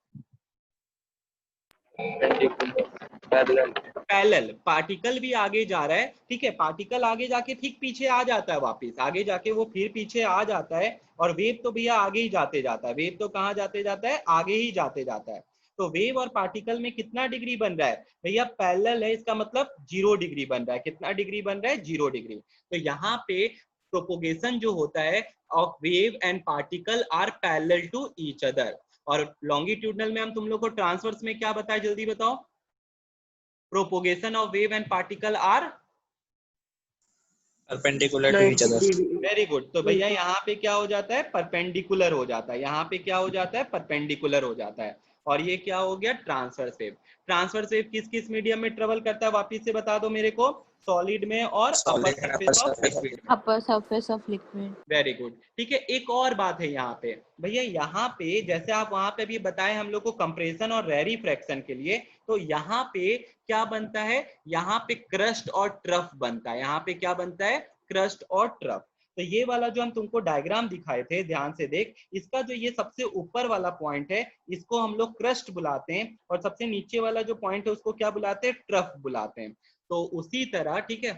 पैरेलल, पार्टिकल भी आगे जा रहा है, ठीक है, पार्टिकल आगे जाके ठीक पीछे आ जाता है, वापस आगे जाके वो फिर पीछे आ जाता है। और वेव तो भैया आगे ही जाते जाता है, वेव तो कहाँ जाते जाता है, आगे ही जाते जाता है। तो वेव और पार्टिकल में कितना डिग्री बन रहा है भैया, पैरेलल है, इसका मतलब 0 डिग्री बन रहा है। कितना डिग्री बन रहा है, 0 डिग्री। तो यहाँ पे प्रोपोगेशन जो होता है of wave and particle are parallel to each other. और लॉन्गिट्यूडनल में हम तुम लोग को ट्रांसवर्स में क्या बताया, जल्दी बताओ। Propagation of wave and particle are perpendicular to each other. Very good. तो भैया यहाँ पे क्या हो जाता है, परपेंडिकुलर हो जाता है, यहाँ पे क्या हो जाता है, परपेंडिकुलर हो जाता है। और ये क्या हो गया, ट्रांसवर्स वेव। ट्रांसवर्स वेव किस किस मीडियम में ट्रेवल करता है, वापिस से बता दो मेरे को, सॉलिड में और अपर सरफेस ऑफ लिक्विड में। Upper surface of liquid. Very good. ठीक है, एक और बात है यहाँ पे भैया, यहाँ पे जैसे आप वहां पे भी बताए हम लोग को कंप्रेशन और रैरीफ्रैक्शन के लिए, तो यहाँ पे क्या बनता है, यहाँ पे क्रस्ट और ट्रफ बनता है। यहाँ पे क्या बनता है, क्रस्ट और ट्रफ। तो ये वाला जो हम तुमको डायग्राम दिखाए थे, ध्यान से देख, इसका जो ये सबसे ऊपर वाला पॉइंट है इसको हम लोग क्रस्ट बुलाते हैं, और सबसे नीचे वाला जो पॉइंट है उसको क्या बुलाते हैं, ट्रफ बुलाते हैं। तो उसी तरह, ठीक है,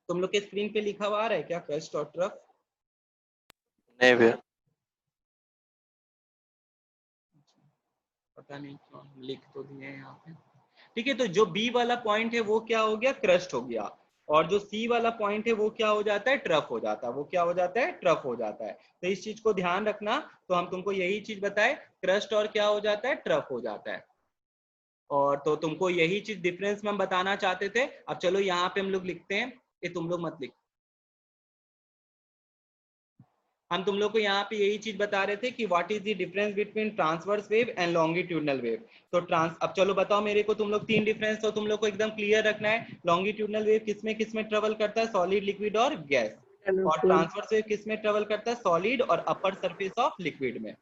तुम लोग के स्क्रीन पे लिखा हुआ आ रहा है क्या, क्रस्ट और ट्रफ? नहीं भैया। पता नहीं क्यों लिख तो दिए हैं यहाँ पे। ठीक है, तो जो बी वाला पॉइंट है वो क्या हो गया, क्रस्ट हो गया, और जो सी वाला पॉइंट है वो क्या हो जाता है, ट्रफ हो जाता है। वो क्या हो जाता है, ट्रफ हो जाता है। तो इस चीज को ध्यान रखना। तो हम तुमको यही चीज बताए, क्रस्ट और क्या हो जाता है, ट्रफ हो जाता है। और तो तुमको यही चीज डिफरेंस में हम बताना चाहते थे। अब चलो यहाँ पे हम लोग लिखते हैं, ये तुम लोग मत लिख, हम तुम लोग को यहाँ पे यही चीज बता रहे थे कि what is the difference between transverse wave and longitudinal wave. तो अब चलो बताओ मेरे को, तुम लोग तीन डिफरेंस तो तुम लोग को एकदम क्लियर रखना है। लॉन्गिट्यूडनल वेव किस में ट्रेवल करता है, सॉलिड, लिक्विड और गैस। और ट्रांसवर्स वेव किस में ट्रेवल करता है, सॉलिड और अपर सरफेस ऑफ लिक्विड में।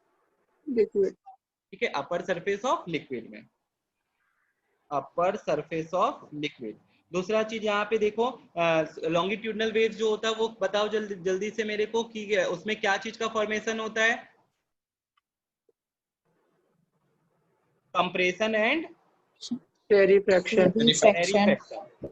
लिक्विड। ठीक है, अपर सरफेस ऑफ लिक्विड में, अपर सरफेस ऑफ लिक्विड। दूसरा चीज यहाँ पे देखो, लॉन्गिट्यूडनल वेव जो होता है वो बताओ जल्दी से मेरे को कि उसमें क्या चीज का फॉर्मेशन होता है, कंप्रेशन एंड रैरीफैक्शन।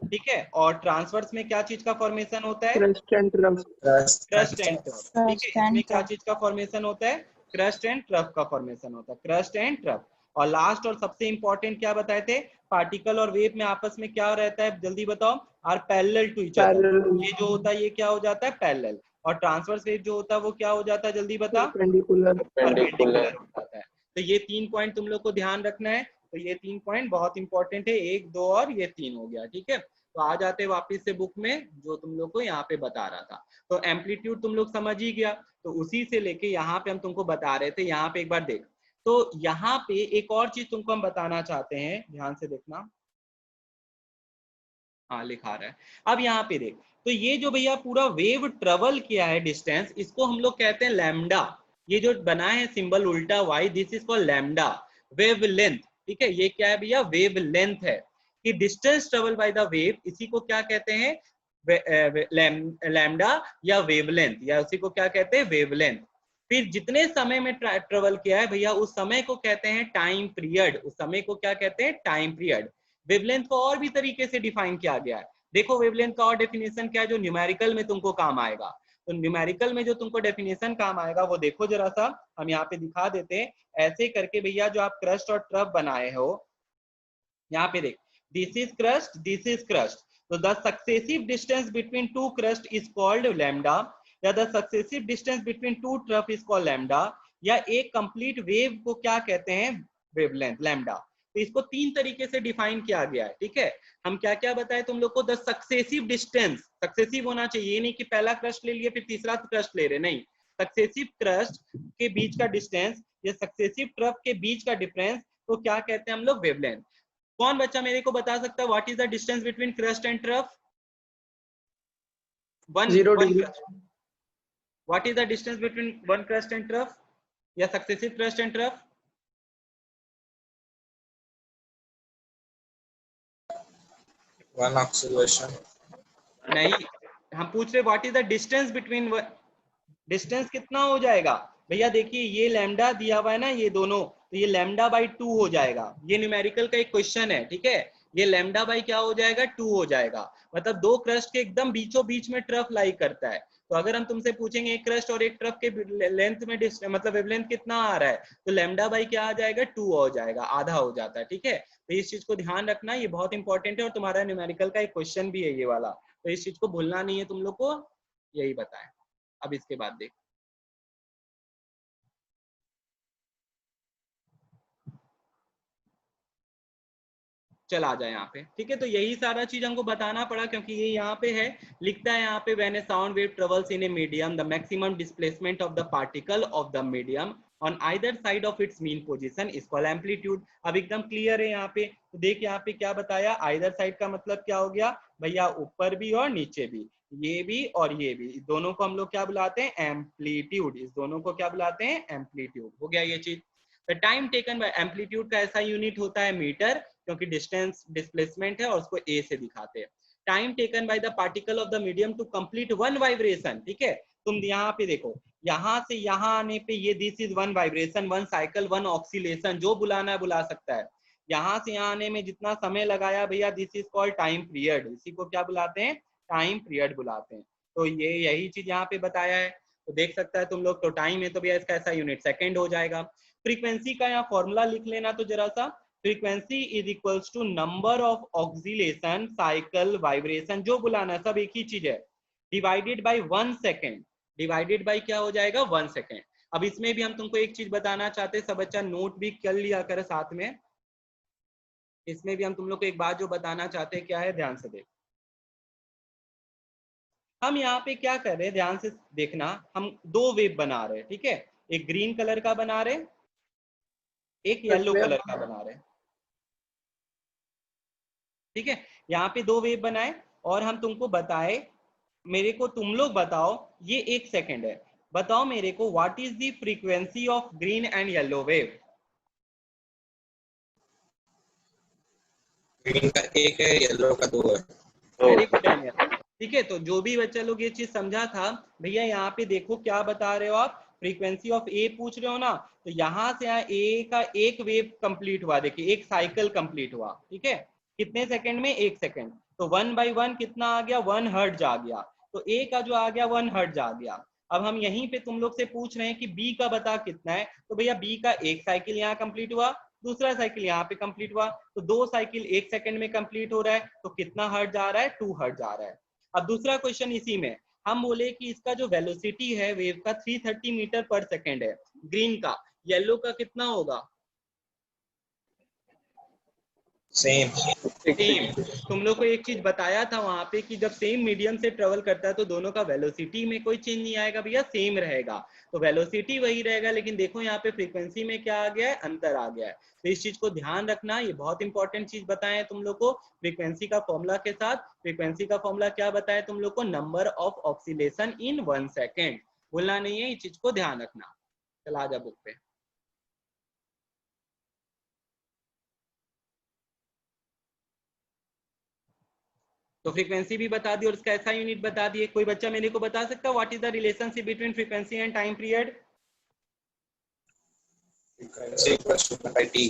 ठीक है। और ट्रांसवर्स में क्या चीज का फॉर्मेशन होता है, crust and trough. Crust and trough. ठीक है, इसमें क्या चीज का फॉर्मेशन होता है, क्रस्ट एंड ट्रफ का फॉर्मेशन होता है, क्रस्ट एंड ट्रफ। और लास्ट और सबसे इंपॉर्टेंट क्या बताए थे, पार्टिकल और वेव में आपस में क्या रहता है, जल्दी बताओ, are parallel to each other. Parallel, ये जो होता है ये क्या हो जाता है, पैरेलल। और ट्रांसवर्स वेव जो होता है वो क्या हो जाता है, जल्दी बता, परपेंडिकुलर। परपेंडिकुलर हो जाता है। तो ये 3 पॉइंट तुम लोग को ध्यान रखना है। तो ये 3 पॉइंट बहुत इंपॉर्टेंट है, 1, 2 और ये 3 हो गया, ठीक है। तो आ जाते वापस से बुक में जो तुम लोग को यहाँ पे बता रहा था। तो एम्पलीट्यूड तुम लोग समझ ही गया, तो उसी से लेके यहाँ पे हम तुमको बता रहे थे। यहाँ पे एक बार देख, तो यहाँ पे एक और चीज तुमको हम बताना चाहते हैं, ध्यान से देखना। हाँ लिखा रहा है, अब यहाँ पे देख, तो ये जो भैया पूरा वेव ट्रेवल किया है डिस्टेंस, इसको हम लोग कहते हैं लैम्डा। ये जो बना है सिंबल उल्टा Y, this is called lambda, wavelength, ठीक है। ये क्या है भैया, वेव लेंथ है, कि distance travel by the wave, इसी को क्या कहते हैं, लैम्डा या वेवलेंथ, या उसी को क्या कहते हैं, वेवलेंथ। फिर जितने समय में ट्रेवल किया है भैया, उस समय को कहते हैं टाइम पीरियड, उस समय को क्या कहते हैं, टाइम पीरियड। वेवलेंथ को और भी तरीके से डिफाइन किया गया है। देखो वेवलेंथ का और डेफिनेशन क्या है जो न्यूमेरिकल में तुमको काम आएगा। तो न्यूमेरिकल में जो तुमको डेफिनेशन काम आएगा वो देखो जरा सा, हम यहाँ पे दिखा देते हैं ऐसे करके भैया। जो आप क्रस्ट और ट्रफ बनाए हो, यहाँ पे देख, this is crest, this is crest, तो the successive distance between two crest is called lambda, या the successive distance between two trough is called lambda, या एक कंप्लीट वेव को क्या कहते हैं, वेवलेंथ, लैम्डा। तो इसको 3 तरीके से डिफाइन किया गया है, ठीक है। हम क्या क्या बताए तुम लोग को, द सक्सेसिव डिस्टेंस, सक्सेसिव होना चाहिए, ये नहीं कि पहला क्रस्ट ले लिए फिर तीसरा क्रस्ट ले रहे, नहीं, सक्सेसिव क्रस्ट के बीच का डिस्टेंस या सक्सेसिव ट्रफ के बीच का डिफरेंस को क्या कहते हैं हम लोग, वेवलेंथ। कौन बच्चा मेरे को बता सकता है what is the distance between crest and trough, 0 degree. What is the distance between one crest and trough या successive crest and trough, 1 oscillation. नहीं, हम पूछ रहे what is the distance between, distance कितना हो जाएगा भैया। देखिए ये लैम्डा दिया हुआ है ना, ये दोनों, तो ये लैम्डा बाई 2 हो जाएगा। ये न्यूमेरिकल का एक क्वेश्चन है, ठीक है। ये लैम्डा बाई क्या हो जाएगा, 2 हो जाएगा। मतलब 2 क्रस्ट के एकदम बीचों बीच में ट्रफ लाई करता है। तो अगर हम तुमसे पूछेंगे एक क्रस्ट और एक ट्रफ के लेंथ में मतलब वेवलेंथ कितना आ रहा है, तो लैम्डा बाई क्या आ जाएगा, 2 हो जाएगा, आधा हो जाता है, ठीक है। तो इस चीज को ध्यान रखना, ये बहुत इंपॉर्टेंट है और तुम्हारा न्यूमेरिकल का एक क्वेश्चन भी है ये वाला, तो इस चीज को भूलना नहीं है तुम लोग को, यही बताएं। अब इसके बाद देख, चल आ जाए यहाँ पे, ठीक है। तो यही सारा चीज हमको बताना पड़ा क्योंकि ये यहाँ पे है, लिखता है यहाँ पे, when A sound wave travels in a medium the maximum displacement of the particle of the medium on either side of its mean position is called amplitude. अब एकदम क्लियर है यहाँ पे, तो देख यहाँ पे क्या बताया, आइदर साइड का मतलब क्या हो गया भैया, ऊपर भी और नीचे भी, ये भी और ये भी, इस दोनों को हम लोग क्या बुलाते हैं, एम्पलीट्यूड। इस दोनों को क्या बुलाते हैं, एम्पलीट्यूड। हो गया ये चीज। The time taken bye amplitude का ऐसा यूनिट होता है मीटर, क्योंकि डिस्टेंस डिस्प्लेसमेंट है और उसको ए से दिखाते हैं। Time taken by the particle of the medium to complete one vibration, ठीक है। तुम यहाँ पे देखो, यहाँ से यहाँ आने पे ये this is one vibration, one cycle, one oscillation, जो बुलाना है बुला सकता है। यहाँ से यहाँ आने में जितना समय लगाया भैया, this is called time period, इसी को क्या बुलाते हैं, टाइम पीरियड बुलाते हैं। तो ये यही चीज यहाँ पे बताया है, तो देख सकता है तुम लोग। तो टाइम है तो भैया इसका ऐसा यूनिट सेकंड हो जाएगा। फ्रीक्वेंसी का यहाँ फॉर्मूला लिख लेना, तो जरा सा, frequency is equals to number of oscillation, cycle, vibration, जो बुलाना है सब एक ही चीज है, divided by 1 second, divided by क्या हो जाएगा, 1 सेकेंड। अब इसमें भी हम तुमको एक चीज बताना चाहते हैं, सब बच्चा नोट भी कर लिया करे साथ में। इसमें भी हम तुम लोग को एक बात जो बताना चाहते हैं क्या है, ध्यान से देख। हम यहाँ पे क्या कर रहे हैं, ध्यान से देखना, हम 2 वेव बना रहे हैं, ठीक है। एक ग्रीन कलर का बना रहे, एक येलो कलर का बना रहे, ठीक है। यहाँ पे 2 वेव बनाए और हम तुमको बताए, मेरे को तुम लोग बताओ, ये 1 सेकेंड है, बताओ मेरे को what is the frequency of green and yellow wave. Green का 1 है, येलो का 2 है। वेरी गुड डैनियल, ठीक है। तो जो भी बच्चा लोग ये चीज समझा था भैया, यहाँ पे देखो क्या बता रहे हो आप, फ्रीक्वेंसी ऑफ ए पूछ रहे हो ना, तो यहाँ से यहाँ ए का एक वेव कंप्लीट हुआ, देखिए एक साइकिल कंप्लीट हुआ, ठीक है। कितने सेकंड में, 1 सेकंड। तो 1 बाई 1 कितना आ गया, 1 हर्ट्ज आ गया। तो ए का जो आ गया 1 हर्ट्ज आ गया। अब हम यहीं पे तुम लोग से पूछ रहे हैं कि बी का बता कितना है, तो भैया बी का एक साइकिल यहाँ कंप्लीट हुआ, दूसरा साइकिल यहाँ पे कंप्लीट हुआ, तो 2 साइकिल 1 सेकंड में कंप्लीट हो रहा है, तो कितना हर्ट्ज जा रहा है, 2 हर्ट्ज जा रहा है। अब दूसरा क्वेश्चन इसी में हम बोले कि इसका जो वेलोसिटी है वेव का 330 मीटर पर सेकंड है ग्रीन का, येलो का कितना होगा? सेम। सेम। तुम लोग को एक चीज बताया था वहां पे कि जब सेम मीडियम से ट्रेवल करता है तो दोनों का वेलोसिटी में कोई चेंज नहीं आएगा भैया, सेम रहेगा। तो वेलोसिटी वही रहेगा, लेकिन देखो यहाँ पे फ्रीक्वेंसी में क्या आ गया है, अंतर आ गया है। तो इस चीज को ध्यान रखना, ये बहुत इंपॉर्टेंट चीज बताए तुम लोग को फ्रीक्वेंसी का फॉर्मूला के साथ। फ्रीक्वेंसी का फॉर्मूला क्या बताया तुम लोग को? Number of oscillation in 1 second. भूलना नहीं है, इस चीज को ध्यान रखना। चला जा बुक पे। तो फ्रीक्वेंसी भी बता दी और उसका ऐसा यूनिट बता दिए। कोई बच्चा मेरे को बता सकता है what is the relationship between frequency and time period? Frequency equals to by T.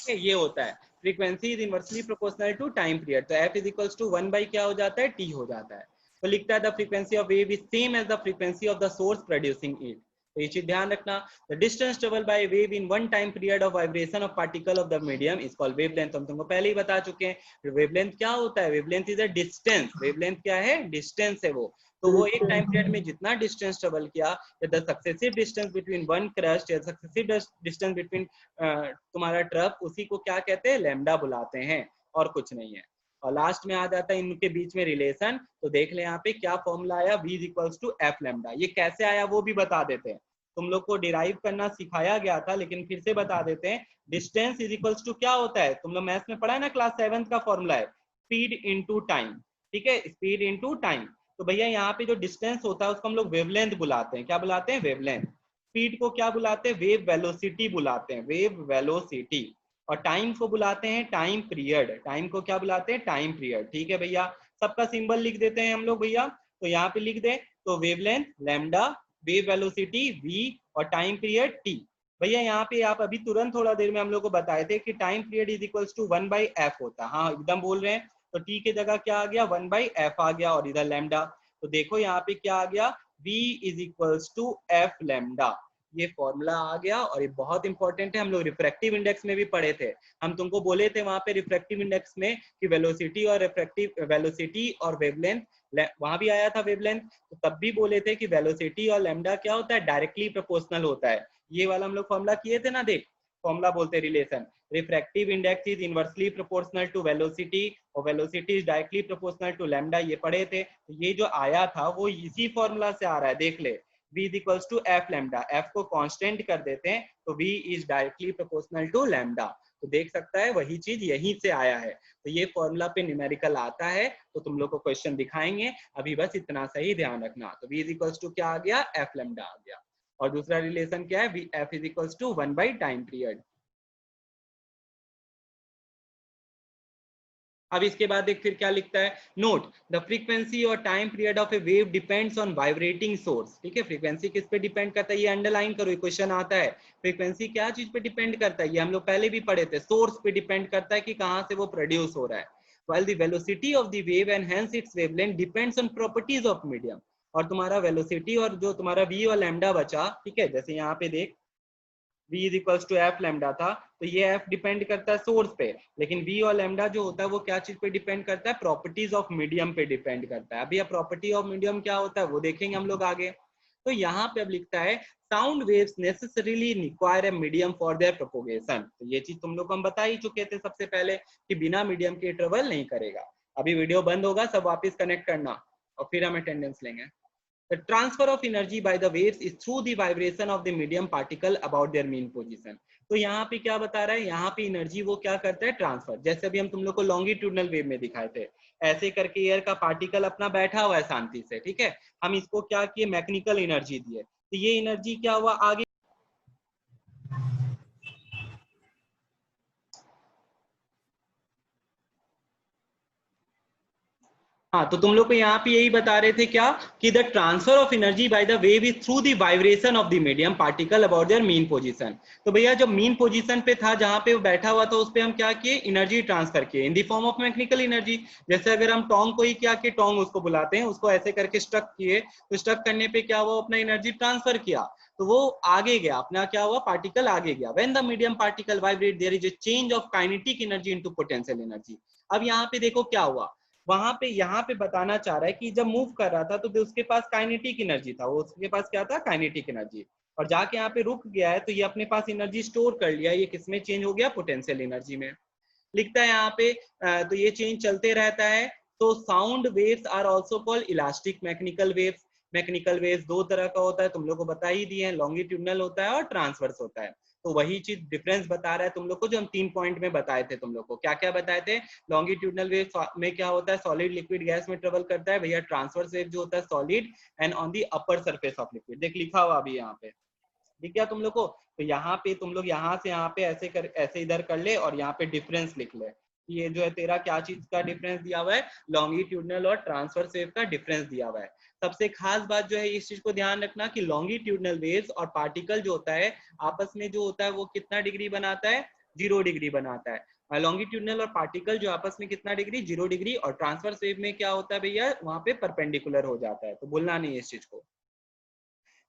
ये होता है frequency is inversely proportional to time period. तो f is equals to 1 by क्या हो जाता है, t हो जाता है। तो लिखता है the frequency of wave is same as the frequency of the source producing it. तो ये चीज ध्यान रखना। The distance travel by wave in one time period of vibration of particle of the medium is called wavelength. हम तुमको पहले ही बता चुके हैं वेवलेंथ क्या होता है। Wavelength is a distance. Wavelength क्या है? डिस्टेंस है वो। तो वो एक टाइम पीरियड में जितना डिस्टेंस ट्रेवल किया, या the successive distance between one crust या सक्सेसिव डिस्टेंस बिटवीन तुम्हारा ट्रफ, उसी को क्या कहते हैं? लैम्डा बुलाते हैं, और कुछ नहीं है। और लास्ट में आ जाता है इनके बीच में रिलेशन। तो देख ले यहाँ पे क्या फॉर्मूला आया, v is equals to F lambda. ये कैसे आया वो भी बता देते हैं। तुम लोग को डिराइव करना सिखाया गया था, लेकिन फिर से बता देते हैं। डिस्टेंस इज इक्वल्स टू क्या होता है, तुम लोग मैथ्स में पढ़ा है ना, क्लास 7 का फॉर्मूला है स्पीड इनटू टाइम। ठीक है, स्पीड इनटू टाइम। तो भैया यहाँ पे जो डिस्टेंस होता है उसको हम लोग वेवलेंथ बुलाते हैं। क्या बुलाते हैं? वेवलेंथ। स्पीड को क्या बुलाते हैं? वेव वेलोसिटी बुलाते हैं, वेव वेलोसिटी। और टाइम को बुलाते हैं टाइम पीरियड। टाइम को क्या बुलाते हैं? Time period. ठीक है भैया, सबका सिंबल लिख देते हैं हम लोग भैया। तो यहाँ पे लिख दे, तो wavelength lambda, wave velocity v, और टाइम पीरियड t। भैया यहाँ पे आप अभी तुरंत थोड़ा देर में हम लोग को बताए थे कि time period is equals to 1 by F होता है। हाँ एकदम बोल रहे हैं। तो t के जगह क्या आ गया? 1 बाई एफ आ गया, और इधर लैम्डा। तो देखो यहाँ पे क्या आ गया, v is equals to F lambda. ये फॉर्मूला आ गया, और ये बहुत इंपॉर्टेंट है। हम लोग रिफ्रैक्टिव इंडेक्स में भी पढ़े थे। हम तुमको बोले थे वहां पे रिफ्रैक्टिव इंडेक्स में कि वेलोसिटी और रिफ्रैक्टिव वेलोसिटी और वेवलेंथ, वहां भी आया था वेवलेंथ। तो तब भी बोले थे कि वेलोसिटी और लैम्डा क्या होता है? डायरेक्टली प्रोपोर्शनल होता है। ये वाला हम लोग फॉर्मूला किए थे ना, देख फॉर्मूला बोलते हैं relation. Refractive index is inversely proportional to velocity, और velocity is directly proportional to lambda, ये पढ़े थे। तो ये जो आया था वो इसी फॉर्मूला से आ रहा है, देख ले। v is equals to f lambda, f को कांस्टेंट कर देते हैं तो v is directly proportional to lambda। तो देख सकता है वही चीज यहीं से आया है। तो ये फॉर्मूला पे न्यूमेरिकल आता है, तो तुम लोग को क्वेश्चन दिखाएंगे, अभी बस इतना सही ध्यान रखना। तो v is equals to क्या आ गया? f lambda आ गया। और दूसरा रिलेशन क्या है? f is equals to 1 by time period. अब इसके बाद देख फिर क्या लिखता है, नोट द फ्रीक्वेंसी और time period of A wave depends on vibrating source. ठीक है, फ्रीक्वेंसी किस पे डिपेंड करता है? ये अंडरलाइन करो, क्वेश्चन आता है। फ्रीक्वेंसी क्या चीज पे डिपेंड करता है? ये हम लोग पहले भी पढ़े थे, सोर्स पे डिपेंड करता है कि कहां से वो प्रोड्यूस हो रहा है। while the velocity of the wave and hence its wavelength depends on properties of medium। और तुम्हारा वेलोसिटी और जो तुम्हारा v और लैम्डा बचा, ठीक है, जैसे यहाँ पे देख v is equals to F lambda था, तो ये f डिपेंड करता है सोर्स पे, लेकिन v और लैम्डा जो होता है वो क्या चीज पे डिपेंड करता है? प्रॉपर्टीज ऑफ मीडियम पे डिपेंड करता है। अभी प्रॉपर्टी ऑफ मीडियम क्या होता है वो देखेंगे हम लोग आगे। तो यहाँ पे अब लिखता है sound waves necessarily require a medium for their propagation. तो ये चीज तुम लोग को हम बता ही चुके थे सबसे पहले कि बिना मीडियम के ट्रेवल नहीं करेगा। अभी वीडियो बंद होगा, सब वापस कनेक्ट करना और फिर हम अटेंडेंस लेंगे। The transfer of energy by the waves is through the vibration of the medium particle about their mean position। तो यहाँ पे क्या बता रहा है, यहाँ पे एनर्जी वो क्या करता है? ट्रांसफर। जैसे अभी हम तुम लोग को लॉन्गिट्यूडनल वेव में दिखाए थे, ऐसे करके एयर का पार्टिकल अपना बैठा हुआ है शांति से, ठीक है, हम इसको क्या किए? मैकेनिकल एनर्जी दिए। तो ये एनर्जी क्या हुआ आगे? हाँ, तो तुम लोग को यहाँ पे यही बता रहे थे क्या कि the transfer of energy by the wave is through the vibration of the medium particle about their mean position. तो भैया जब मीन पोजीशन पे था, जहाँ पे वो बैठा हुआ था, उस पे हम क्या किए, एनर्जी ट्रांसफर किए in the form of mechanical energy. जैसे अगर हम टोंग को ही क्या किए, टोंग उसको बुलाते हैं, उसको ऐसे करके स्ट्रक किए, तो स्ट्रक करने पे क्या हुआ, अपना एनर्जी ट्रांसफर किया, तो वो आगे गया, अपना क्या हुआ, पार्टिकल आगे गया। When the medium particle vibrate there is a change of kinetic energy into potential energy. अब यहाँ पे देखो क्या हुआ, वहां पे यहाँ पे बताना चाह रहा है कि जब मूव कर रहा था तो उसके पास काइनेटिक एनर्जी था, वो उसके पास क्या था, काइनेटिक एनर्जी, और जाके यहाँ पे रुक गया है, तो ये अपने पास एनर्जी स्टोर कर लिया, ये किसमें चेंज हो गया, पोटेंशियल एनर्जी में। लिखता है यहाँ पे तो ये चेंज चलते रहता है। तो sound waves are also called elastic mechanical waves. Mechanical waves दो तरह का होता है, तुम लोग को बता ही दिए हैं, लॉन्गिट्यूडनल होता है और ट्रांसवर्स होता है। तो वही चीज डिफरेंस बता रहा है तुम लोग को, जो हम 3 पॉइंट में बताए थे तुम लोग को। क्या क्या बताए थे, लॉन्गिट्यूडनल वेव में क्या होता है, सॉलिड लिक्विड गैस में ट्रेवल करता है भैया। ट्रांसवर्स वेव जो होता है solid and on the upper surface of liquid. देख लिखा हुआ अभी यहाँ पे, ठीक है तुम लोग को। तो यहाँ पे तुम लोग यहाँ से यहाँ पे ऐसे इधर कर ले, और यहाँ पे डिफरेंस लिख ले। ये जो है तेरा क्या चीज का डिफरेंस दिया हुआ है, लॉन्गिट्यूडनल और ट्रांसवर्स वेव का डिफरेंस दिया हुआ है। सबसे खास बात जो है, इस चीज को ध्यान रखना कि लॉन्गिट्यूडनल वेव्स और पार्टिकल जो होता है आपस में जो होता है वो कितना डिग्री बनाता है, 0 डिग्री बनाता है। लॉन्गिट्यूडनल और पार्टिकल जो आपस में कितना डिग्री, 0 डिग्री, और ट्रांसवर्स वेव में क्या होता है भैया, वहां पे परपेंडिकुलर हो जाता है। तो भूलना नहीं है इस चीज को।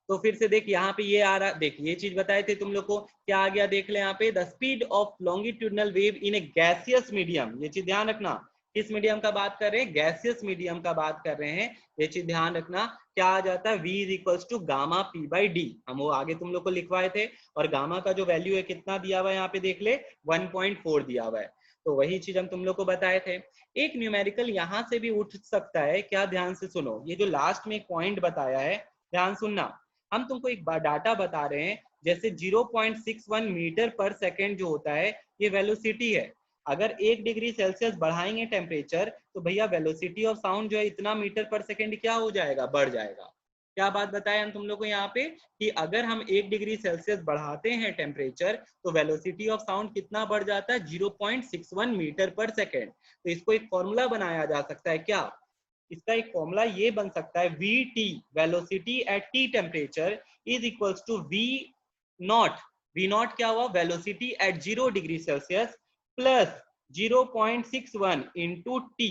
तो फिर से देख यहाँ पे ये आ रहा, देख ये चीज बताए थे तुम लोग को, क्या आ गया देख ले यहाँ पे, the speed of longitudinal wave in A gaseous medium. ये चीज ध्यान रखना, किस मीडियम का बात कर रहे हैं, गैसियस मीडियम का बात कर रहे हैं। ये चीज ध्यान रखना, क्या आ जाता है, v is equals to gamma P by D. हम वो आगे तुम लोग को लिखवाए थे, और गामा का जो वैल्यू है कितना दिया हुआ है यहाँ पे देख ले, 1.4 दिया हुआ है। तो वही चीज हम तुम लोग को बताए थे। एक न्यूमेरिकल यहाँ से भी उठ सकता है, क्या, ध्यान से सुनो, ये जो लास्ट में एक पॉइंट बताया है, ध्यान सुनना। हम तुमको एक बार डाटा बता रहे हैं, जैसे 0.61 मीटर पर सेकेंड जो होता है, ये वेलोसिटी है। अगर 1 डिग्री सेल्सियस बढ़ाएंगे टेम्परेचर, तो भैया वेलोसिटी ऑफ साउंड जो है इतना मीटर पर सेकेंड क्या हो जाएगा, बढ़ जाएगा। क्या बात बताया हम तुम लोग को यहाँ पे, कि अगर हम 1 डिग्री सेल्सियस बढ़ाते हैं टेम्परेचर, तो वेलोसिटी ऑफ साउंड कितना बढ़ जाता है, 0.61 मीटर पर सेकेंड। तो इसको एक फॉर्मूला बनाया जा सकता है, क्या, इसका एक फॉर्मूला ये बन सकता है, Vt velocity at T temperature is equals to V not. V not क्या हुआ, velocity at 0 degree Celsius plus 0.61 into T.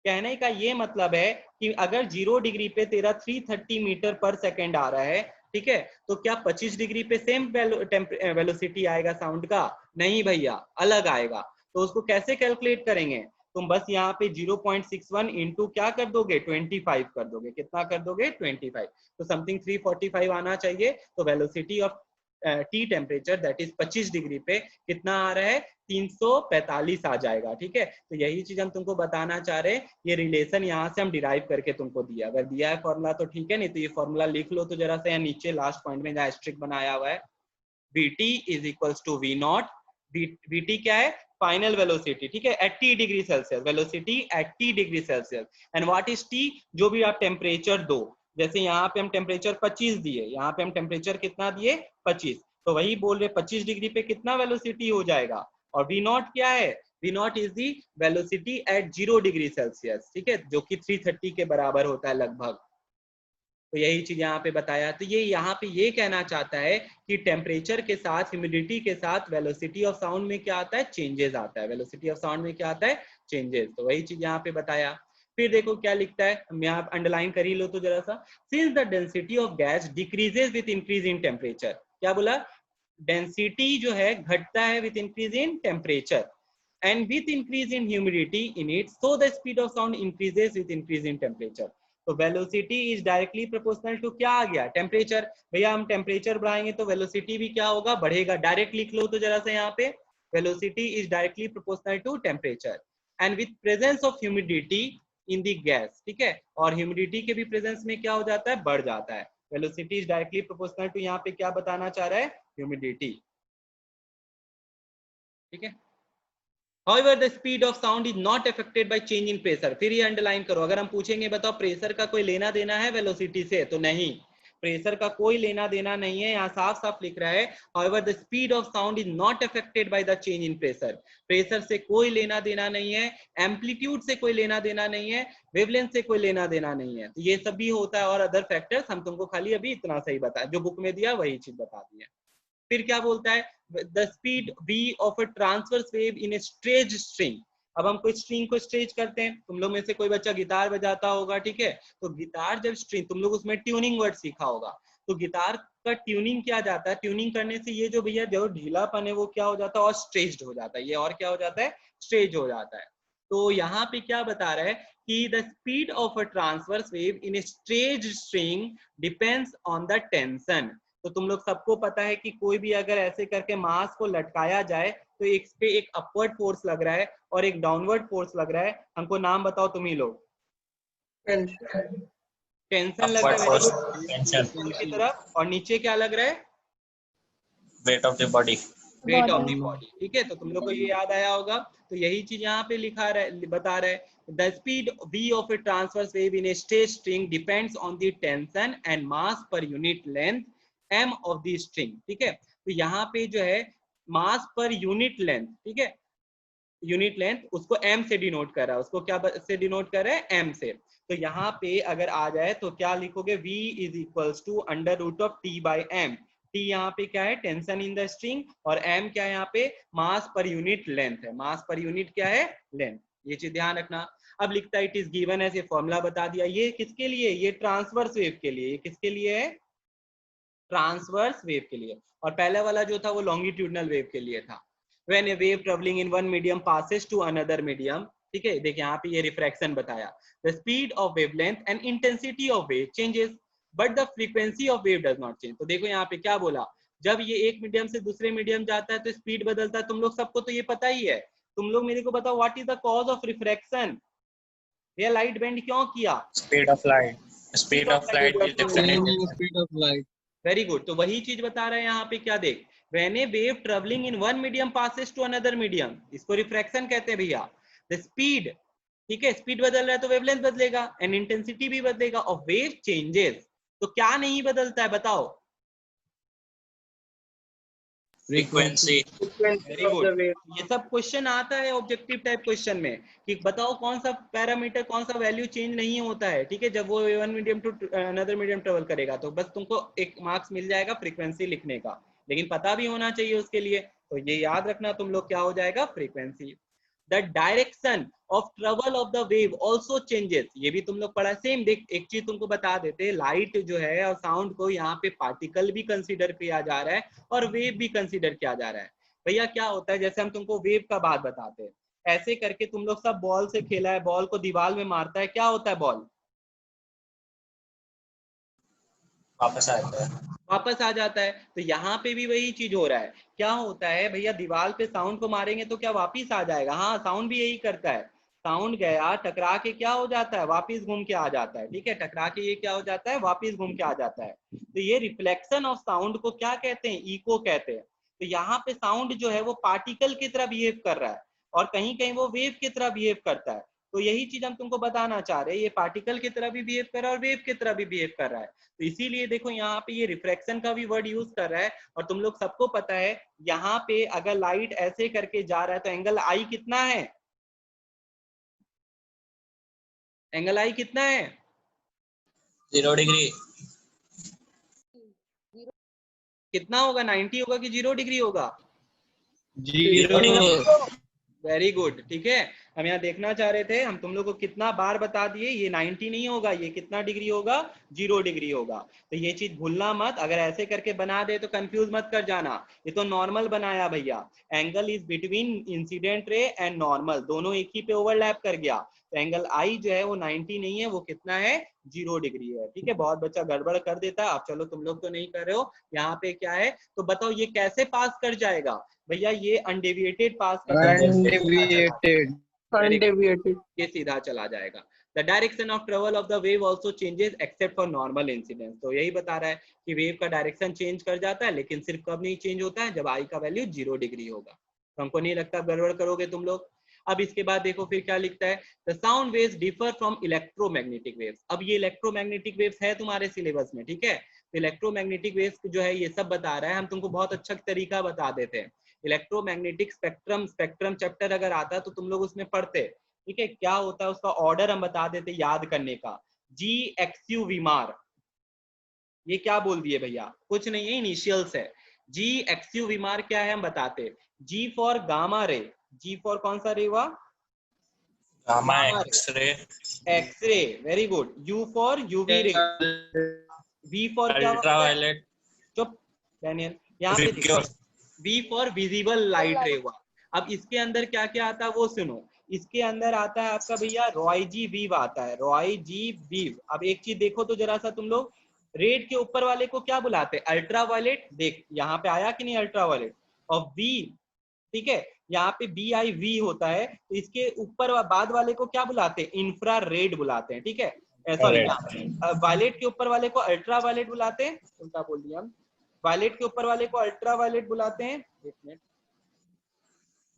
कहने का ये मतलब है कि अगर 0 डिग्री पे तेरा 330 मीटर पर सेकेंड आ रहा है, ठीक है, तो क्या 25 डिग्री पे सेम वेलोसिटी आएगा साउंड का, नहीं भैया, अलग आएगा। तो उसको कैसे कैलकुलेट करेंगे, तुम बस यहाँ पे 0.61 इंटू क्या कर दोगे, 25 कर दोगे। कितना कर दोगे, 25। तो समथिंग 345 आना चाहिए। तो velocity of T temperature that is 25 degree पे कितना आ रहा है, 345 आ जाएगा। ठीक है, तो यही चीज हम तुमको बताना चाह रहे हैं। ये रिलेशन यहाँ से हम डिराइव करके तुमको दिया, अगर दिया है फॉर्मूला तो ठीक है, नहीं तो ये फॉर्मूला लिख लो। तो जरा से यहाँ नीचे लास्ट पॉइंट में जहाँ एस्ट्रिक बनाया हुआ है, Vt is equals to V not. Vt क्या है, फाइनल वेलोसिटी, ठीक है, at T degree Celsius, velocity at T degree Celsius. And what is T, जो भी आप टेम्परेचर दो, जैसे यहाँ पे हम टेम्परेचर 25 दिए, यहाँ पे हम टेम्परेचर कितना दिए, 25, तो वही बोल रहे 25 डिग्री पे कितना वेलोसिटी हो जाएगा। और V नॉट क्या है, V not is the velocity at 0 degree Celsius, ठीक है, जो कि 330 के बराबर होता है लगभग। तो यही चीज यहाँ पे बताया। तो ये यहाँ पे ये कहना चाहता है कि टेम्परेचर के साथ, ह्यूमिडिटी के साथ वेलोसिटी ऑफ साउंड में क्या आता है, चेंजेस आता है। वेलोसिटी ऑफ साउंड में क्या आता है, चेंजेस। तो वही चीज यहाँ पे बताया। फिर देखो क्या लिखता है, हम यहाँ अंडरलाइन कर ही लो तो जरा सा, since the density of gas decreases with increase in temperature. क्या बोला, डेंसिटी जो है घटता है with increase in temperature and with increase in humidity in it, so the speed of sound increases with increase in temperature. तो velocity is directly proportional to क्या आ गया, टेम्परेचर। भैया हम टेम्परेचर बढ़ाएंगे तो वेलोसिटी भी क्या होगा, बढ़ेगा। डायरेक्ट लिख लो तो जरा सा यहाँ पे, velocity is directly proportional to temperature and with presence of humidity in the gas, ठीक है, और ह्यूमिडिटी के भी प्रेजेंस में क्या हो जाता है, बढ़ जाता है। Velocity is directly proportional to, यहाँ पे क्या बताना चाह रहा है, ह्यूमिडिटी। ठीक है, However, the speed of sound is not affected by change in pressure. फिर ये अंडरलाइन करो, अगर हम पूछेंगे बताओ प्रेशर का कोई लेना देना है वेलोसिटी से, तो नहीं। प्रेशर का कोई लेना देना नहीं है, यहाँ साफ साफ लिख रहा है however the speed of sound is not affected by the change in pressure। Pressure से कोई लेना देना नहीं है, एम्पलीट्यूड से कोई लेना देना नहीं है, वेवलेंथ से कोई लेना देना नहीं है। तो ये सब भी होता है और अदर फैक्टर्स हम तुमको खाली अभी इतना सही बता, जो बुक में दिया वही चीज बता दी है। फिर क्या बोलता है, the speed v of a transverse wave in A stretch string. अब हम कोई स्ट्रिंग को स्ट्रेच करते हैं, तुम लोग में से कोई बच्चा गिटार बजाता होगा, ठीक है, तो गिटार जब स्ट्रिंग, तुम लोग उसमें ट्यूनिंग वर्ड सीखा होगा, तो गिटार का ट्यूनिंग किया जाता है, ट्यूनिंग करने से ये जो भैया जो ढीलापन है वो क्या हो जाता है, और स्ट्रेच्ड हो जाता है, ये और क्या हो जाता है, स्ट्रेच हो जाता है। तो यहाँ पे क्या बता रहा है कि the speed of a transverse wave in A stretched string depends on the tension. तो तुम लोग सबको पता है कि कोई भी अगर ऐसे करके मास को लटकाया जाए तो एक पे एक अपवर्ड फोर्स लग रहा है और एक डाउनवर्ड फोर्स लग रहा है। हमको नाम बताओ तुम ही लोग। टेंशन लग रहा है टेंशन की तरफ, और नीचे क्या लग रहा है, weight of the body, weight of the body. ठीक है, तो तुम लोग को ये याद आया होगा। तो यही चीज यहाँ पे लिखा रहा बता रहा है, the speed v of A transverse wave in a straight string depends on the tension and mass per unit length m of the string. ठीक है, तो यहाँ पे जो है मास पर यूनिट लेंथ, ठीक है, यूनिट लेंथ उसको m से डिनोट कर रहा है, उसको क्या से डिनोट कर रहा है, m से। तो यहाँ पे अगर आ जाए तो क्या लिखोगे, v is equals to under root of t by m। t यहाँ पे क्या है, टेंशन इन द स्ट्रिंग, और m क्या है यहाँ पे, मास पर यूनिट लेंथ है, मास पर यूनिट क्या है, लेंथ। ये चीज ध्यान रखना। अब लिखता है इट इज गिवन ऐसे फॉर्मूला बता दिया। ये किसके लिए, ये ट्रांसवर्स वेव के लिए। ये किसके लिए है, ट्रांसवर्स वेव के लिए। और पहले वाला जो था वो लॉन्गिट्यूडनल वेव के लिए था। When a wave traveling in one medium passes to another medium, ठीक है, देखिए यहाँ पे ये रिफ्रैक्शन बताया, the speed of wavelength and intensity of wave changes but the frequency of wave does not change। तो देखो यहाँ पे क्या बोला, जब ये एक मीडियम से दूसरे मीडियम जाता है तो स्पीड बदलता है, तुम लोग सबको तो ये पता ही है। तुम लोग मेरे को बताओ what is the cause of refraction, ये लाइट बेंड क्यों किया, speed of light, speed of light is different, speed of light. Very good. तो वही चीज बता रहा है यहाँ पे, क्या देख, when a wave traveling in one medium passes to another medium, इसको रिफ्रैक्शन कहते हैं भैया। the speed, ठीक है, स्पीड बदल रहा है तो वेवलेंथ बदलेगा एंड इंटेंसिटी भी बदलेगा, और वेव चेंजेस। तो क्या नहीं बदलता है बताओ, फ्रीक्वेंसी। Very good. ये सब क्वेश्चन आता है ऑब्जेक्टिव टाइप क्वेश्चन में कि बताओ कौन सा पैरामीटर, कौन सा वैल्यू चेंज नहीं होता है। ठीक है, जब वो one medium to another medium travel करेगा तो बस तुमको एक मार्क्स मिल जाएगा फ्रीक्वेंसी लिखने का, लेकिन पता भी होना चाहिए उसके लिए। तो ये याद रखना तुम लोग, क्या हो जाएगा, frequency. The direction of travel of the wave also changes, ये भी तुम लोग पढ़ा। सेम देख, एक चीज तुमको बता देते हैं, लाइट जो है और साउंड को यहाँ पे पार्टिकल भी कंसीडर किया जा रहा है और वेव भी कंसीडर किया जा रहा है। भैया क्या होता है, जैसे हम तुमको वेव का बात बताते हैं, ऐसे करके तुम लोग सब बॉल से खेला है, बॉल को दीवार में मारता है, क्या होता है, बॉल वापस आ जाता है, वापस आ जाता है। तो यहाँ पे भी वही चीज हो रहा है। क्या होता है भैया, दीवार पे साउंड को मारेंगे तो क्या वापिस आ जाएगा, हाँ, साउंड भी यही करता है। साउंड गया टकरा के क्या हो जाता है, वापिस घूम के आ जाता है। ठीक है, टकरा के ये क्या हो जाता है, वापिस घूम के आ जाता है। तो ये रिफ्लेक्शन ऑफ साउंड को क्या कहते हैं, इको कहते हैं। तो यहाँ पे साउंड जो है वो पार्टिकल की तरह बिहेव कर रहा है और कहीं कहीं वो वेव की तरह बिहेव करता है। तो यही चीज हम तुमको बताना चाह रहे हैं, ये पार्टिकल की तरह भी बिहेव कर रहा है और वेव की तरह भी बिहेव कर रहा है। तो इसीलिए देखो यहाँ पे ये रिफ्रैक्शन का भी वर्ड यूज कर रहा है। और तुम लोग सबको पता है, यहाँ पे अगर लाइट ऐसे करके जा रहा है तो एंगल आई कितना है, एंगल आई कितना है, 0 डिग्री। कितना होगा, 90 होगा कि 0 डिग्री होगा, 0 वेरी गुड। ठीक है, हम यहाँ देखना चाह रहे थे, हम तुम लोग को कितना बार बता दिए, ये 90 नहीं होगा, ये कितना डिग्री होगा, 0 डिग्री होगा। तो ये चीज भूलना मत, अगर ऐसे करके बना दे तो कंफ्यूज मत कर जाना। ये तो नॉर्मल बनाया भैया, angle is between incident ray and normal, दोनों एक ही पे ओवरलैप कर गया। तो एंगल आई जो है वो 90 नहीं है, वो कितना है, 0 डिग्री है। ठीक है, बहुत बच्चा गड़बड़ कर देता है। अब चलो तुम लोग तो नहीं कर रहे हो, यहाँ पे क्या है, तो बताओ ये कैसे पास कर जाएगा भैया, ये अनडेविएटेड पास कर अनडेविएटेड अनडेविएटेड। ये सीधा चला जाएगा। The direction of travel of the wave also changes except for normal incidence. तो यही बता रहा है कि वेव का डायरेक्शन चेंज कर जाता है, लेकिन सिर्फ कब नहीं चेंज होता है, जब आई का वैल्यू 0 डिग्री होगा। तो हमको नहीं लगता गड़बड़ करोगे तुम लोग। अब इसके बाद देखो फिर क्या लिखता है, the sound waves differ from electromagnetic waves. अब ये इलेक्ट्रोमैग्नेटिक वेव्स है तुम्हारे सिलेबस में, ठीक है। तो इलेक्ट्रोमैग्नेटिक वेव्स जो है ये सब बता रहा है, हम तुमको बहुत अच्छा तरीका बता देते हैं। इलेक्ट्रोमैग्नेटिक स्पेक्ट्रम चैप्टर अगर आता तो तुम लोग उसमें पढ़ते, ठीक है। क्या होता है उसका ऑर्डर हम बता देते याद करने का। जी एक्सयू वीमार, ये क्या बोल दिए भैया, कुछ नहीं है, इनिशियल्स है। जी एक्सयू वीमार क्या है हम बताते। जी for gamma ray, ji for कौन सा रे हुआ, gamma X-ray, X-ray, very good. U for UV ray, V for क्या होता है, अल्ट्रावायलेट, चुप डैनियल, यहाँ पे देखो, वी फॉर विजिबल लाइट रे हुआ। अब इसके अंदर क्या क्या आता है वो सुनो। इसके अंदर आता है आपका भैया रॉय जी वीव आता है, रॉय जी वीव। अब एक चीज देखो तो जरा सा तुम लोग, रेड के ऊपर वाले को क्या बुलाते हैं, अल्ट्रावायलेट। देख यहाँ पे आया कि नहीं अल्ट्रावायलेट, और वी, ठीक है, यहाँ पे BIV होता है, तो इसके ऊपर बाद वाले को क्या बुलाते हैं, इंफ्रा रेड बुलाते हैं, ठीक है। सॉरी, वायलेट के ऊपर वाले को अल्ट्रा वायलेट बुलाते हैं, उल्टा बोल दिया हम, वायलेट के ऊपर वाले को अल्ट्रा वायलेट बुलाते हैं, एक मिनट,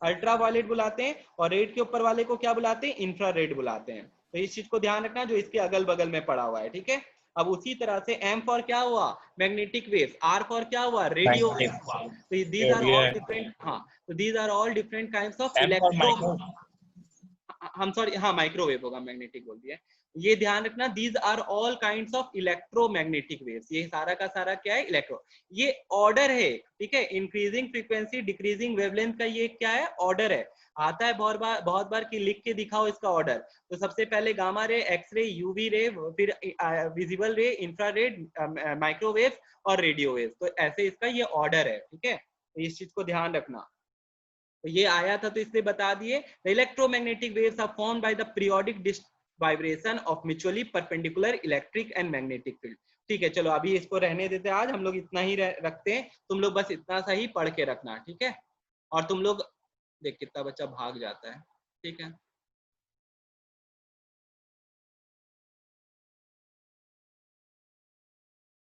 अल्ट्रा वायलेट बुलाते हैं, और रेड के ऊपर वाले को क्या बुलाते हैं, इंफ्रा रेड बुलाते हैं। तो इस चीज को ध्यान रखना जो इसके अगल बगल में पड़ा हुआ है, ठीक है। अब उसी तरह से M फॉर क्या हुआ, मैग्नेटिक वेव्स, R फॉर क्या हुआ, रेडियो वेव्स हुआ। तो दीज आर ऑल डिफरेंट, हाँ, तो these are all different kinds of electro, hmm sorry, हाँ माइक्रोवेव होगा, मैग्नेटिक बोल दिया। ये ध्यान रखना, these are all kinds of electromagnetic waves, ये सारा का सारा क्या है, इलेक्ट्रो। ये ऑर्डर है, ठीक है, इंक्रीजिंग फ्रीक्वेंसी डिक्रीजिंग वेवलेंथ का ये क्या है, ऑर्डर है। आता है बहुत बार कि लिख के दिखाओ इसका ऑर्डर। तो सबसे पहले gamma ray, x ray, UV ray, फिर विजिबल रे, इंफ्रारेड, माइक्रोवेव और रेडियो वेव। तो ऐसे इसका ये ऑर्डर है, ठीक है, तो इस चीज को ध्यान रखना। तो ये आया था तो इसलिए बता दिए, the electromagnetic waves are formed by the periodic vibration of mutually perpendicular electric and magnetic field. ठीक है, चलो अभी इसको रहने देते हैं, आज हम लोग इतना ही रखते हैं, तुम लोग बस इतना सा ही पढ़ के रखना, ठीक है। और तुम लोग देख कितना बच्चा भाग जाता है, ठीक है।